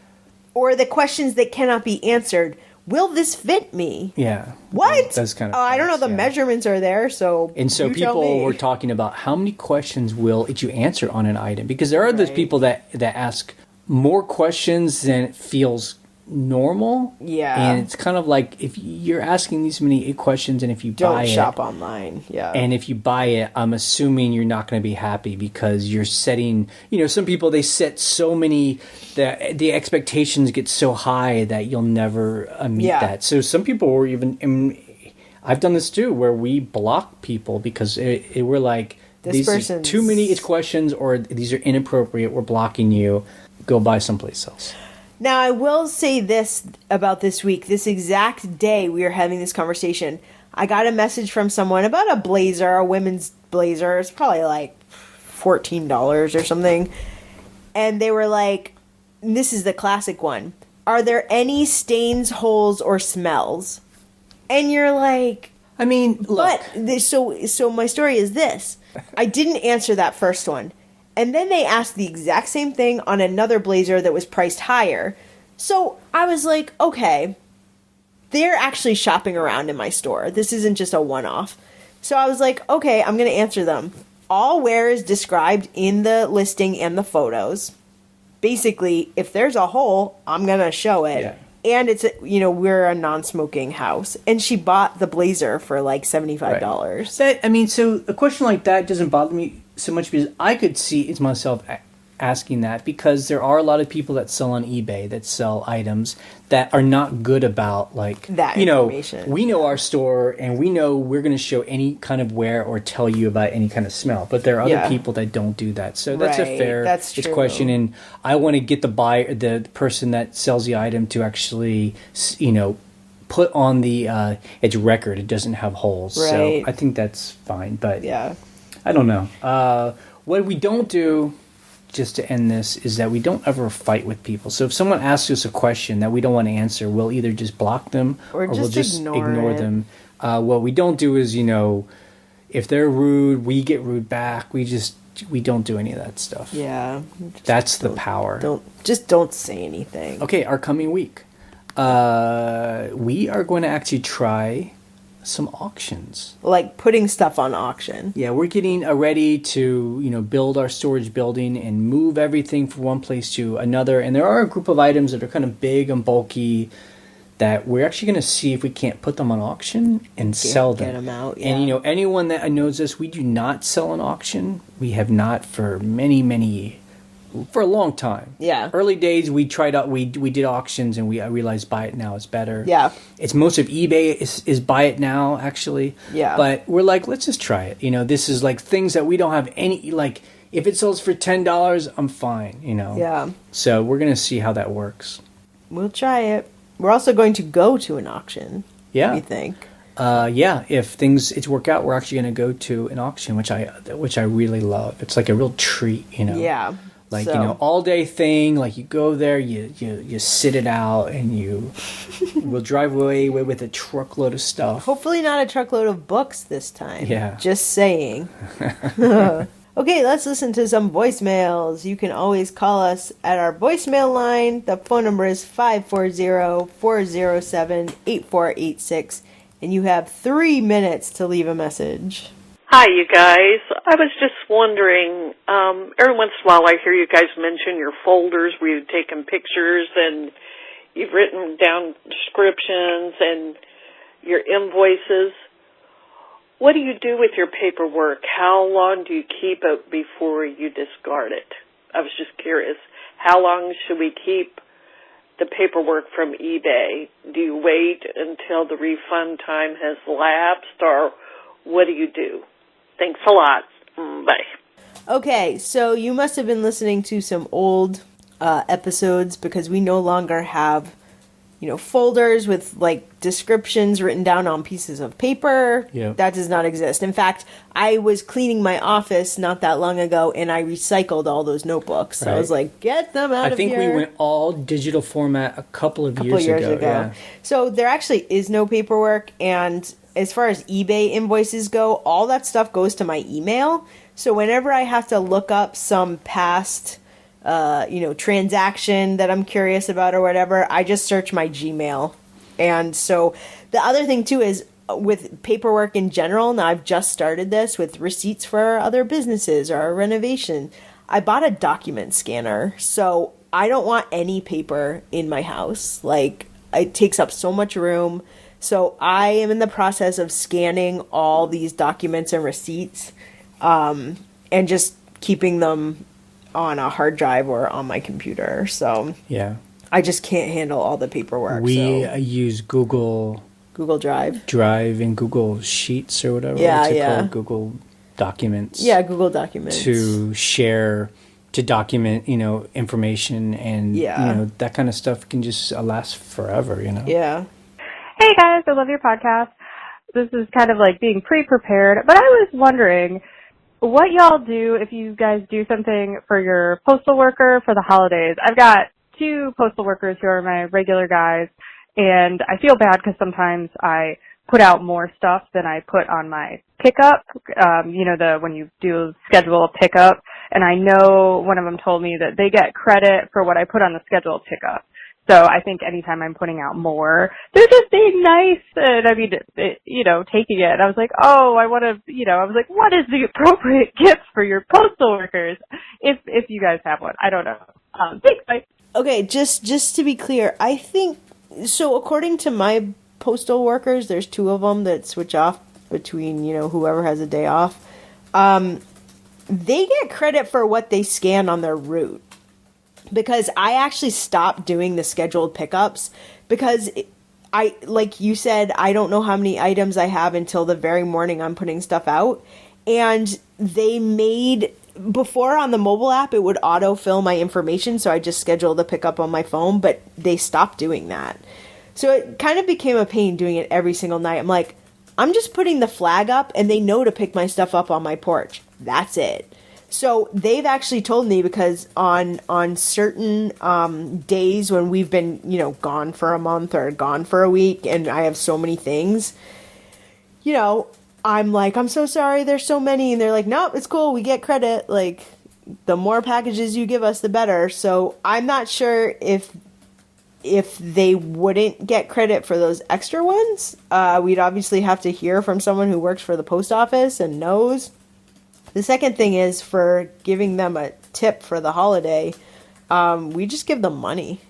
the questions that cannot be answered. Will this fit me? Yeah. What? That's kind of. I don't know. The measurements are there, so. And so people were talking about how many questions will you answer on an item, because there are those people that ask more questions than it feels normal. Yeah. And it's kind of like, if you're asking these many questions, and if you buy it, don't shop online. Yeah. And if you buy it, I'm assuming you're not going to be happy, because you're setting, some people, they set so many, the expectations get so high that you'll never meet that. So some people were even, I've done this too, where we block people because we're like, these are too many questions, or these are inappropriate, we're blocking you, go buy someplace else. Now, I will say this about this week. This exact day we were having this conversation, I got a message from someone about a blazer, a women's blazer. It's probably like $14 or something. And they were like, and this is the classic one, are there any stains, holes, or smells? And you're like... I mean, look... But, so my story is this. I didn't answer that first one. And then they asked the exact same thing on another blazer that was priced higher. So I was like, okay, they're actually shopping around in my store. This isn't just a one-off. So I was like, okay, I'm going to answer them. All wear is described in the listing and the photos. Basically, if there's a hole, I'm going to show it. Yeah. And it's, we're a non-smoking house. And she bought the blazer for like $75. Right. So a question like that doesn't bother me so much, because I could see it's myself asking that, because there are a lot of people that sell on eBay that sell items that are not good about, like, that information. We know our store, and we know we're going to show any kind of wear or tell you about any kind of smell, but there are other people that don't do that. So that's a fair question, and I want to get the person that sells the item to actually, put on the its record it doesn't have holes. Right. So I think that's fine, but I don't know. What we don't do, just to end this, is that we don't ever fight with people. So if someone asks us a question that we don't want to answer, we'll either just block them or we'll just ignore them. What we don't do is, if they're rude, we get rude back. We don't do any of that stuff. Yeah. That's the power. Don't say anything. Okay, our coming week. We are going to actually try some auctions, like putting stuff on auction. Yeah, we're getting ready to build our storage building and move everything from one place to another, and there are a group of items that are kind of big and bulky that we're actually going to see if we can't put them on auction and sell them. Get them out. Yeah. And anyone that knows us, we do not sell an auction. We have not for for a long time. Yeah. Early days, we tried out. We did auctions, and I realized buy it now is better. Yeah. It's most of eBay is buy it now, actually. Yeah. But we're like, let's just try it. This is like things that we don't have any, like, if it sells for $10, I'm fine. Yeah. So we're gonna see how that works. We'll try it. We're also going to go to an auction. Yeah. We think. If it's work out, we're actually gonna go to an auction, which I really love. It's like a real treat. Yeah. Like, all day thing, like you go there, you sit it out, and we'll drive away with a truckload of stuff. Hopefully not a truckload of books this time. Yeah. Just saying. Okay, let's listen to some voicemails. You can always call us at our voicemail line. The phone number is 540-407-8486, and you have 3 minutes to leave a message. Hi, you guys. I was just wondering, every once in a while I hear you guys mention your folders where you've taken pictures and you've written down descriptions and your invoices. What do you do with your paperwork? How long do you keep it before you discard it? I was just curious. How long should we keep the paperwork from eBay? Do you wait until the refund time has lapsed, or what do you do? Thanks a lot. Bye. Okay, so you must have been listening to some old episodes because we no longer have, folders with like descriptions written down on pieces of paper. Yeah. That does not exist. In fact, I was cleaning my office not that long ago and I recycled all those notebooks. Right. I was like, get them out of here. I think we went all digital format a couple of years ago. Yeah. So there actually is no paperwork, and as far as eBay invoices go, all that stuff goes to my email. So whenever I have to look up some past transaction that I'm curious about or whatever, I just search my Gmail. And so the other thing too is with paperwork in general, now I've just started this with receipts for other businesses or a renovation. I bought a document scanner, so I don't want any paper in my house. Like, it takes up so much room. So I am in the process of scanning all these documents and receipts, and just keeping them on a hard drive or on my computer. So yeah, I just can't handle all the paperwork. We use Google Drive and Google Sheets or whatever. Yeah, What's it yeah. called? Google Documents. Yeah, Google Documents. To share, to document, information, and that kind of stuff can just last forever. Yeah. Hey guys, I love your podcast. This is kind of like being pre-prepared, but I was wondering what y'all do if you guys do something for your postal worker for the holidays. I've got 2 postal workers who are my regular guys, and I feel bad because sometimes I put out more stuff than I put on my pickup, when you do schedule a pickup, and I know one of them told me that they get credit for what I put on the scheduled pickup. So I think anytime I'm putting out more, they're just being nice, and I mean, taking it. And I was like, what is the appropriate gift for your postal workers? If you guys have one, I don't know. Thanks, bye. Okay, just to be clear, I think, so according to my postal workers, there's 2 of them that switch off between, whoever has a day off. They get credit for what they scan on their route. Because I actually stopped doing the scheduled pickups because like you said, I don't know how many items I have until the very morning I'm putting stuff out. And they made, before on the mobile app, it would autofill my information. So I just scheduled the pickup on my phone, but they stopped doing that. So it kind of became a pain doing it every single night. I'm like, I'm just putting the flag up and they know to pick my stuff up on my porch. That's it. So they've actually told me, because on certain days when we've been, gone for a month or gone for a week and I have so many things, I'm like, I'm so sorry, there's so many. And they're like, nope, it's cool, we get credit. Like, the more packages you give us, the better. So I'm not sure if they wouldn't get credit for those extra ones. We'd obviously have to hear from someone who works for the post office and knows. The second thing is, for giving them a tip for the holiday, we just give them money.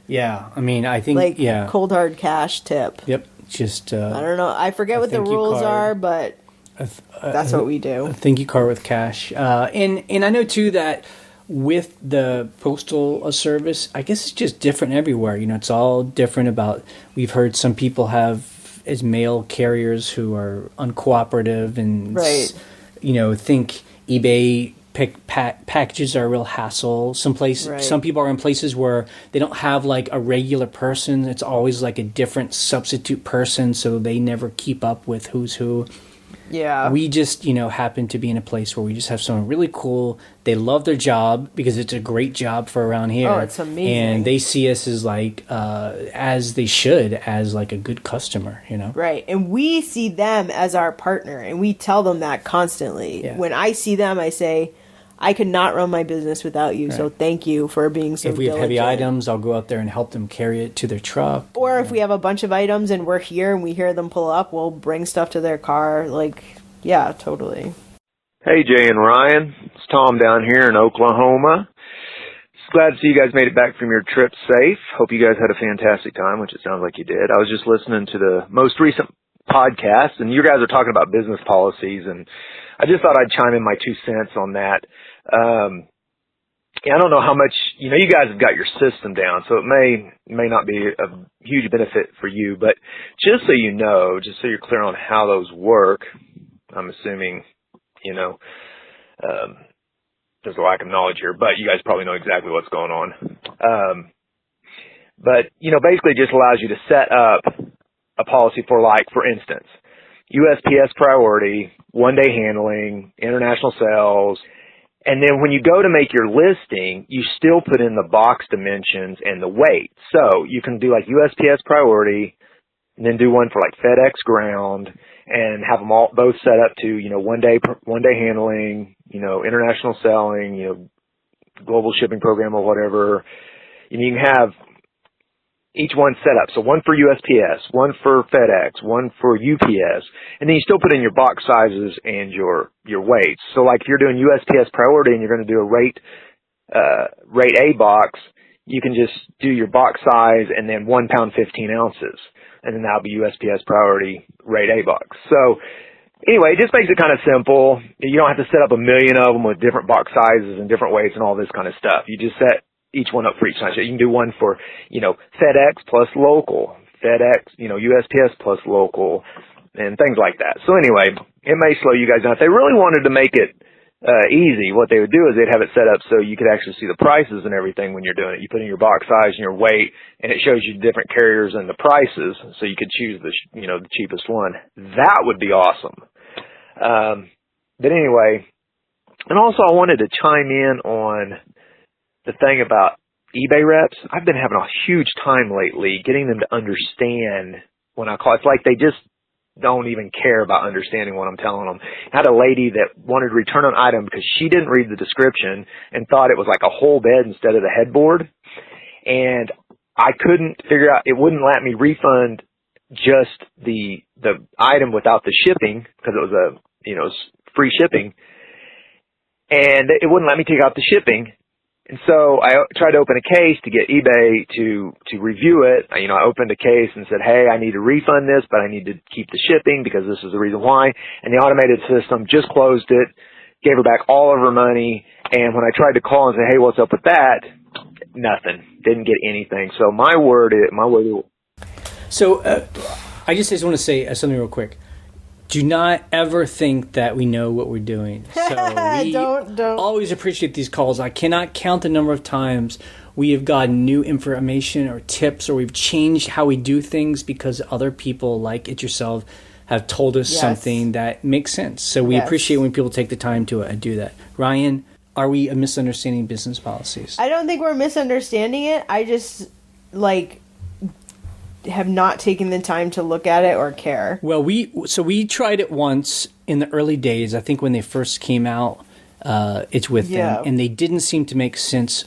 Yeah, I mean, I think, cold hard cash tip. Yep, just... I don't know, I forget what the rules are, but that's what we do. A thank you card with cash. And I know, too, that with the postal service, I guess it's just different everywhere. It's all different about... We've heard some people have as mail carriers who are uncooperative and... Right. Think eBay packages are a real hassle. Some people are in places where they don't have like a regular person. It's always like a different substitute person, so they never keep up with who's who. Yeah. We just, happen to be in a place where we just have someone really cool. They love their job because it's a great job for around here. Oh, it's amazing. And they see us as like, as they should, as like a good customer, Right. And we see them as our partner, and we tell them that constantly. Yeah. When I see them, I say, I could not run my business without you, right. So thank you for being so diligent. If we have heavy items, I'll go out there and help them carry it to their truck. Or if we have a bunch of items and we're here and we hear them pull up, we'll bring stuff to their car. Like, yeah, totally. Hey, Jay and Ryan. It's Tom down here in Oklahoma. Just glad to see you guys made it back from your trip safe. Hope you guys had a fantastic time, which it sounds like you did. I was just listening to the most recent podcast, and you guys are talking about business policies, and I just thought I'd chime in my 2 cents on that. I don't know how much, you guys have got your system down, so it may not be a huge benefit for you, but just so you know, just so you're clear on how those work, I'm assuming, there's a lack of knowledge here, but you guys probably know exactly what's going on. But, basically it just allows you to set up a policy for, like, for instance, USPS priority, one-day handling, international sales, and then when you go to make your listing, you still put in the box dimensions and the weight. So you can do like USPS priority, and then do one for like FedEx ground, and have them all both set up to one day handling, international selling, global shipping program or whatever. And you can have each one set up. So one for USPS, one for FedEx, one for UPS, and then you still put in your box sizes and your weights. So like if you're doing USPS priority and you're going to do a rate A box, you can just do your box size and then 1 pound 15 ounces, and then that'll be USPS priority rate A box. So anyway, it just makes it kind of simple. You don't have to set up a million of them with different box sizes and different weights and all this kind of stuff. You just set each one up for each size. You can do one for, FedEx plus local, FedEx, USPS plus local, and things like that. So anyway, it may slow you guys down. If they really wanted to make it easy, what they would do is they'd have it set up so you could actually see the prices and everything when you're doing it. You put in your box size and your weight, and it shows you different carriers and the prices, so you could choose the cheapest one. That would be awesome. But anyway, and also I wanted to chime in on the thing about eBay reps. I've been having a huge time lately getting them to understand when I call. It's like they just don't even care about understanding what I'm telling them. I had a lady that wanted to return an item because she didn't read the description and thought it was like a whole bed instead of the headboard. And I couldn't figure out, it wouldn't let me refund just the item without the shipping because it was free shipping. And it wouldn't let me take out the shipping. And so I tried to open a case to get eBay to review it. I opened a case and said, hey, I need to refund this, but I need to keep the shipping because this is the reason why. And the automated system just closed it, gave her back all of her money. And when I tried to call and say, hey, what's up with that? Nothing. Didn't get anything. So my word. So I just want to say something real quick. Do not ever think that we know what we're doing. So we don't always appreciate these calls. I cannot count the number of times we have gotten new information or tips, or we've changed how we do things because other people like it yourself have told us something that makes sense. So we appreciate when people take the time to do that. Ryan, are we misunderstanding business policies? I don't think we're misunderstanding it. I just have not taken the time to look at it or care. Well, we tried it once in the early days. I think when they first came out, it's with them, and they didn't seem to make sense.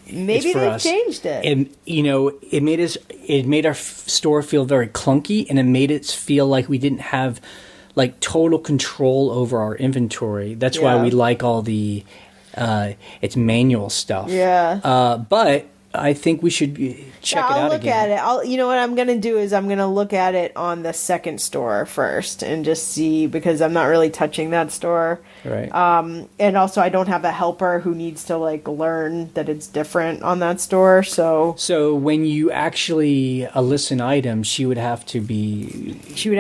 Maybe they've changed it, and it made our store feel very clunky, and it made it feel like we didn't have like total control over our inventory. That's why we like all the it's manual stuff. But I think we should check it out again. I'll look at it. You know what I'm going to do is I'm going to look at it on the second store first and just see, because I'm not really touching that store. Right. And also I don't have a helper who needs to learn that it's different on that store. So when you actually list an item, she would have to figure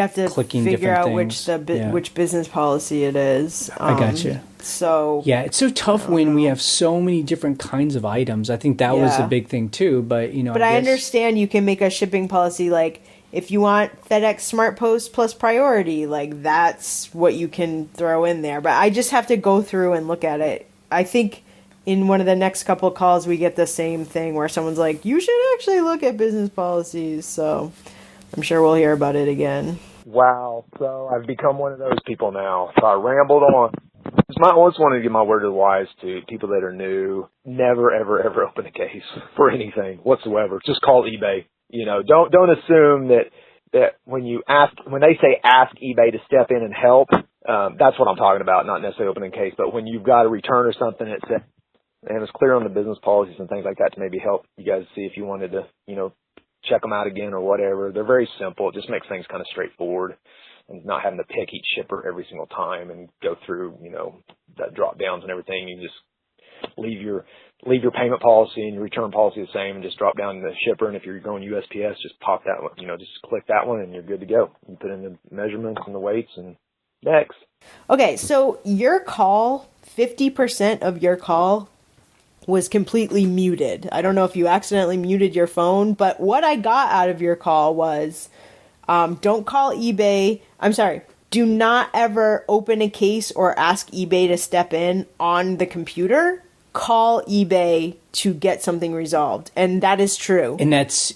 out which business policy it is. I gotcha. So yeah, it's so tough when we have so many different kinds of items. I think that was a big thing too. But I understand you can make a shipping policy if you want FedEx Smart Post plus priority, that's what you can throw in there. But I just have to go through and look at it. I think in one of the next couple of calls we get the same thing where someone's like, you should actually look at business policies. So I'm sure we'll hear about it again. Wow. So I've become one of those people now. So I rambled on. I always wanted to give my word to the wise to people that are new. Never, ever, ever open a case for anything whatsoever. Just call eBay. Don't assume that when they say ask eBay to step in and help, that's what I'm talking about, not necessarily opening a case. But when you've got a return or something that says, and it's clear on the business policies and things like that to maybe help you guys see if you wanted to, check them out again or whatever. They're very simple. It just makes things kind of straightforward. And not having to pick each shipper every single time and go through, the drop downs and everything. You just leave your payment policy and your return policy the same and just drop down the shipper. And if you're going USPS, just pop that one, just click that one and you're good to go. You put in the measurements and the weights and next. Okay. So your call, 50% of your call was completely muted. I don't know if you accidentally muted your phone, but what I got out of your call was, don't call eBay. I'm sorry. Do not ever open a case or ask eBay to step in on the computer. Call eBay to get something resolved. And that is true. And that's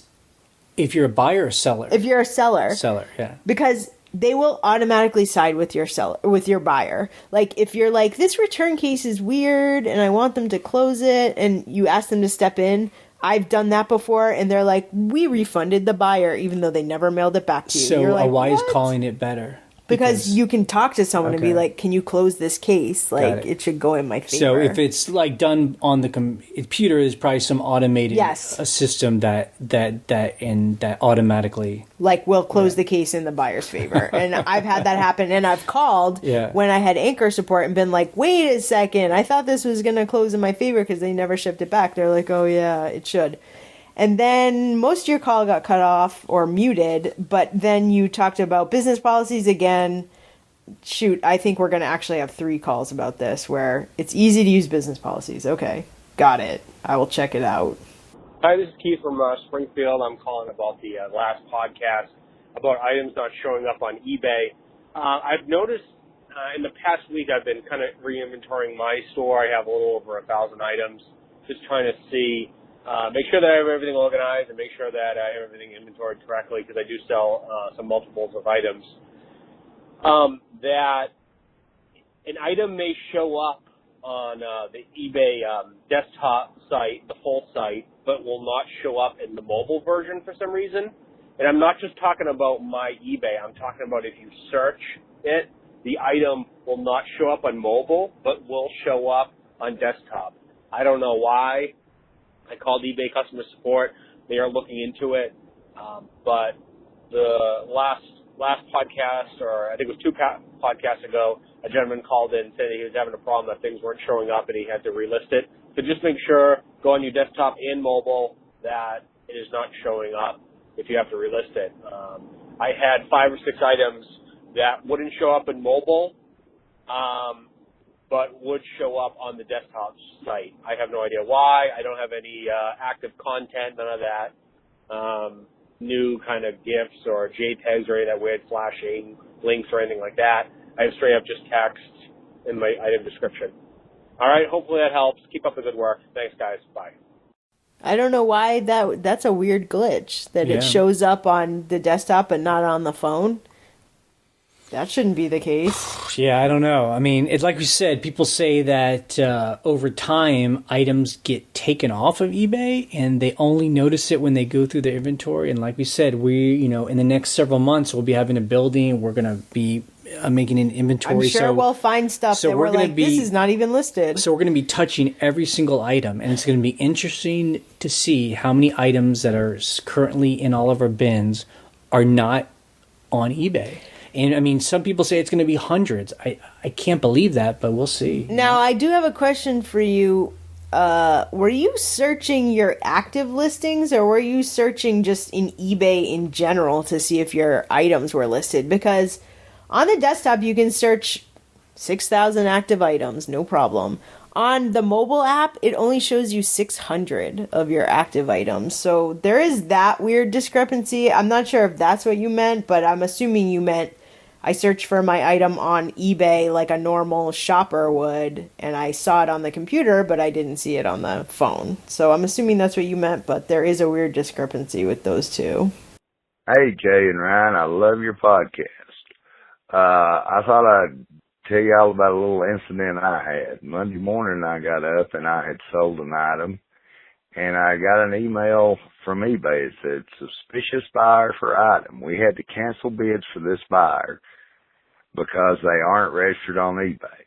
if you're a buyer or seller. If you're a seller. Seller, yeah. Because they will automatically side with your seller, with your buyer. Like, if you're like, this return case is weird and I want them to close it, and you ask them to step in, I've done that before, and they're like, we refunded the buyer even though they never mailed it back to you. So you're like, why is what? calling it better? Because you can talk to someone and be like, can you close this case? Like, it should go in my favor. So if it's like done on the computer, is probably some automated a system that automatically will close the case in the buyer's favor. And I've had that happen, and I've called when I had Anchor support and been like, wait a second, I thought this was going to close in my favor because they never shipped it back. They're like, oh yeah, it should. And then most of your call got cut off or muted, but then you talked about business policies again. Shoot, I think we're going to actually have 3 calls about this where it's easy to use business policies. Okay, got it. I will check it out. Hi, this is Keith from Springfield. I'm calling about the last podcast about items not showing up on eBay. I've noticed in the past week I've been kind of re-inventorying my store. I have a little over 1,000 items, just trying to see make sure that I have everything organized and make sure that I have everything inventoried correctly, because I do sell some multiples of items. That an item may show up on the eBay desktop site, the full site, but will not show up in the mobile version for some reason. And I'm not just talking about my eBay. I'm talking about if you search it, the item will not show up on mobile, but will show up on desktop. I don't know why. I called eBay customer support. They are looking into it. But the last podcast, or I think it was 2 podcasts ago, a gentleman called in and said he was having a problem that things weren't showing up and he had to relist it. So just make sure, go on your desktop and mobile, that it is not showing up if you have to relist it. I had 5 or 6 items that wouldn't show up in mobile, but would show up on the desktop site. I have no idea why. I don't have any active content, none of that. New kind of GIFs or JPEGs or any of that weird flashing links or anything like that. I have straight up just text in my item description. All right, hopefully that helps. Keep up the good work. Thanks, guys. Bye. I don't know why that's a weird glitch, that it shows up on the desktop but not on the phone. That shouldn't be the case. Yeah, I don't know. I mean, it's like we said, people say that over time, items get taken off of eBay and they only notice it when they go through their inventory. And like we said, in the next several months, we'll be having a building. We're going to be making an inventory. I'm sure we'll find stuff that we're like, this is not even listed. So we're going to be touching every single item. And it's going to be interesting to see how many items that are currently in all of our bins are not on eBay. And, I mean, some people say it's going to be hundreds. I can't believe that, but we'll see. Now, I do have a question for you. Were you searching your active listings, or were you searching just in eBay in general to see if your items were listed? Because on the desktop, you can search 6,000 active items, no problem. On the mobile app, it only shows you 600 of your active items. So there is that weird discrepancy. I'm not sure if that's what you meant, but I'm assuming you meant I searched for my item on eBay like a normal shopper would, and I saw it on the computer, but I didn't see it on the phone. So I'm assuming that's what you meant, but there is a weird discrepancy with those two. Hey, Jay and Ryan, I love your podcast. I thought I'd tell you all about a little incident I had. Monday morning I got up and I had sold an item, and I got an email from eBay. It said, suspicious buyer for item. We had to cancel bids for this buyer because they aren't registered on eBay.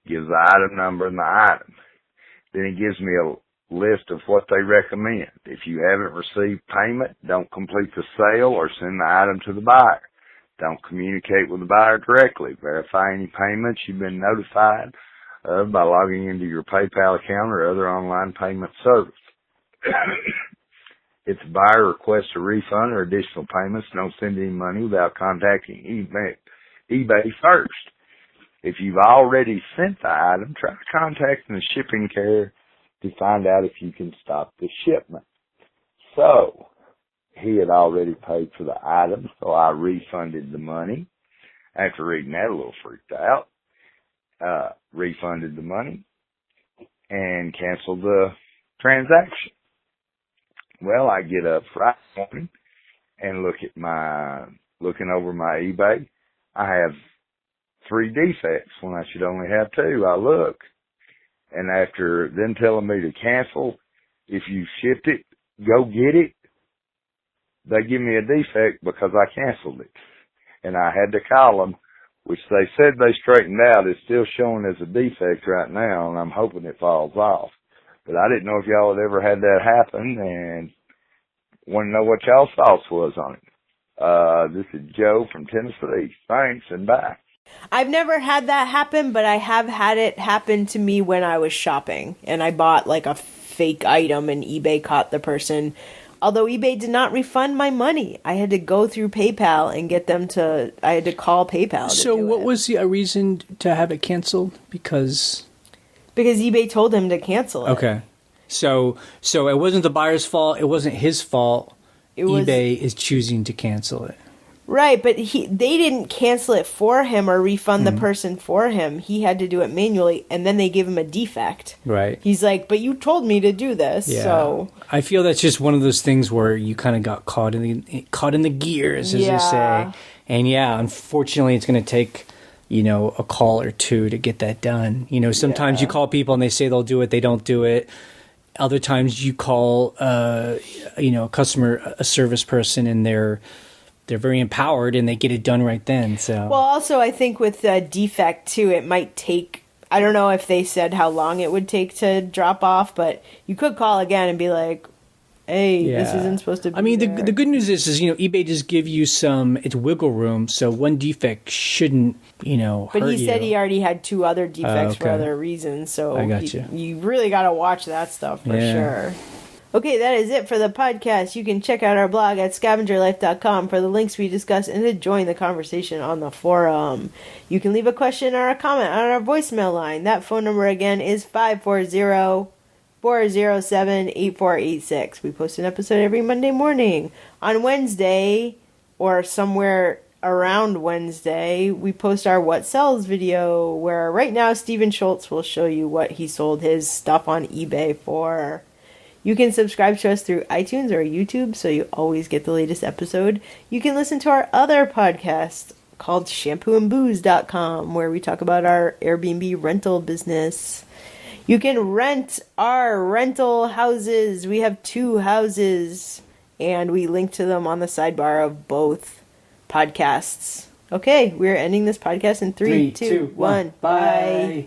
Gives the item number and the item. Then it gives me a list of what they recommend. If you haven't received payment, don't complete the sale or send the item to the buyer. Don't communicate with the buyer directly. Verify any payments you've been notified of by logging into your PayPal account or other online payment service. If the buyer requests a refund or additional payments, don't send any money without contacting eBay first. If you've already sent the item, try contacting the shipping carrier to find out if you can stop the shipment. So he had already paid for the item, so I refunded the money. After reading that, a little freaked out. Refunded the money and canceled the transaction. Well, I get up Friday morning and looking over my eBay. I have 3 defects when I should only have 2. I look, and after them telling me to cancel, if you shipped it, go get it, they give me a defect because I canceled it. And I had to call them, which they said they straightened out. It's still showing as a defect right now, and I'm hoping it falls off. But I didn't know if y'all had ever had that happen, and want to know what y'all's thoughts was on it. This is Joe from Tennessee. Thanks, and bye. I've never had that happen, but I have had it happen to me when I was shopping, and I bought like a fake item, and eBay caught the person. Although eBay did not refund my money. I had to go through PayPal and get them to, I had to call PayPal. So what was the reason to have it canceled? Because eBay told him to cancel it. Okay. So it wasn't the buyer's fault. It wasn't his fault. eBay is choosing to cancel it. Right, but they didn't cancel it for him or refund the person for him. He had to do it manually, and then they give him a defect. Right. He's like, but you told me to do this, so... I feel that's just one of those things where you kind of got caught in the gears, as they say. And unfortunately, it's going to take, a call or two to get that done. Sometimes you call people and they say they'll do it, they don't do it. Other times you call, a service person, and they're very empowered and they get it done right then. So well, also I think with the defect too, it might take, I don't know if they said how long it would take to drop off, but you could call again and be like, hey, this isn't supposed to be. I mean, there. the good news is eBay just give you it's wiggle room, so one defect shouldn't hurt. But he said he already had 2 other defects for other reasons, so I got you. You really got to watch that stuff for sure. Okay, that is it for the podcast. You can check out our blog at scavengerlife.com for the links we discuss and to join the conversation on the forum. You can leave a question or a comment on our voicemail line. That phone number again is 540-407-8486. We post an episode every Monday morning. On Wednesday, or somewhere around Wednesday, we post our What Sells video, where right now Stephen Schultz will show you what he sold his stuff on eBay for. You can subscribe to us through iTunes or YouTube so you always get the latest episode. You can listen to our other podcast called shampooandbooze.com, where we talk about our Airbnb rental business. You can rent our rental houses. We have 2 houses, and we link to them on the sidebar of both podcasts. Okay, we're ending this podcast in 3, 2, 1. Bye.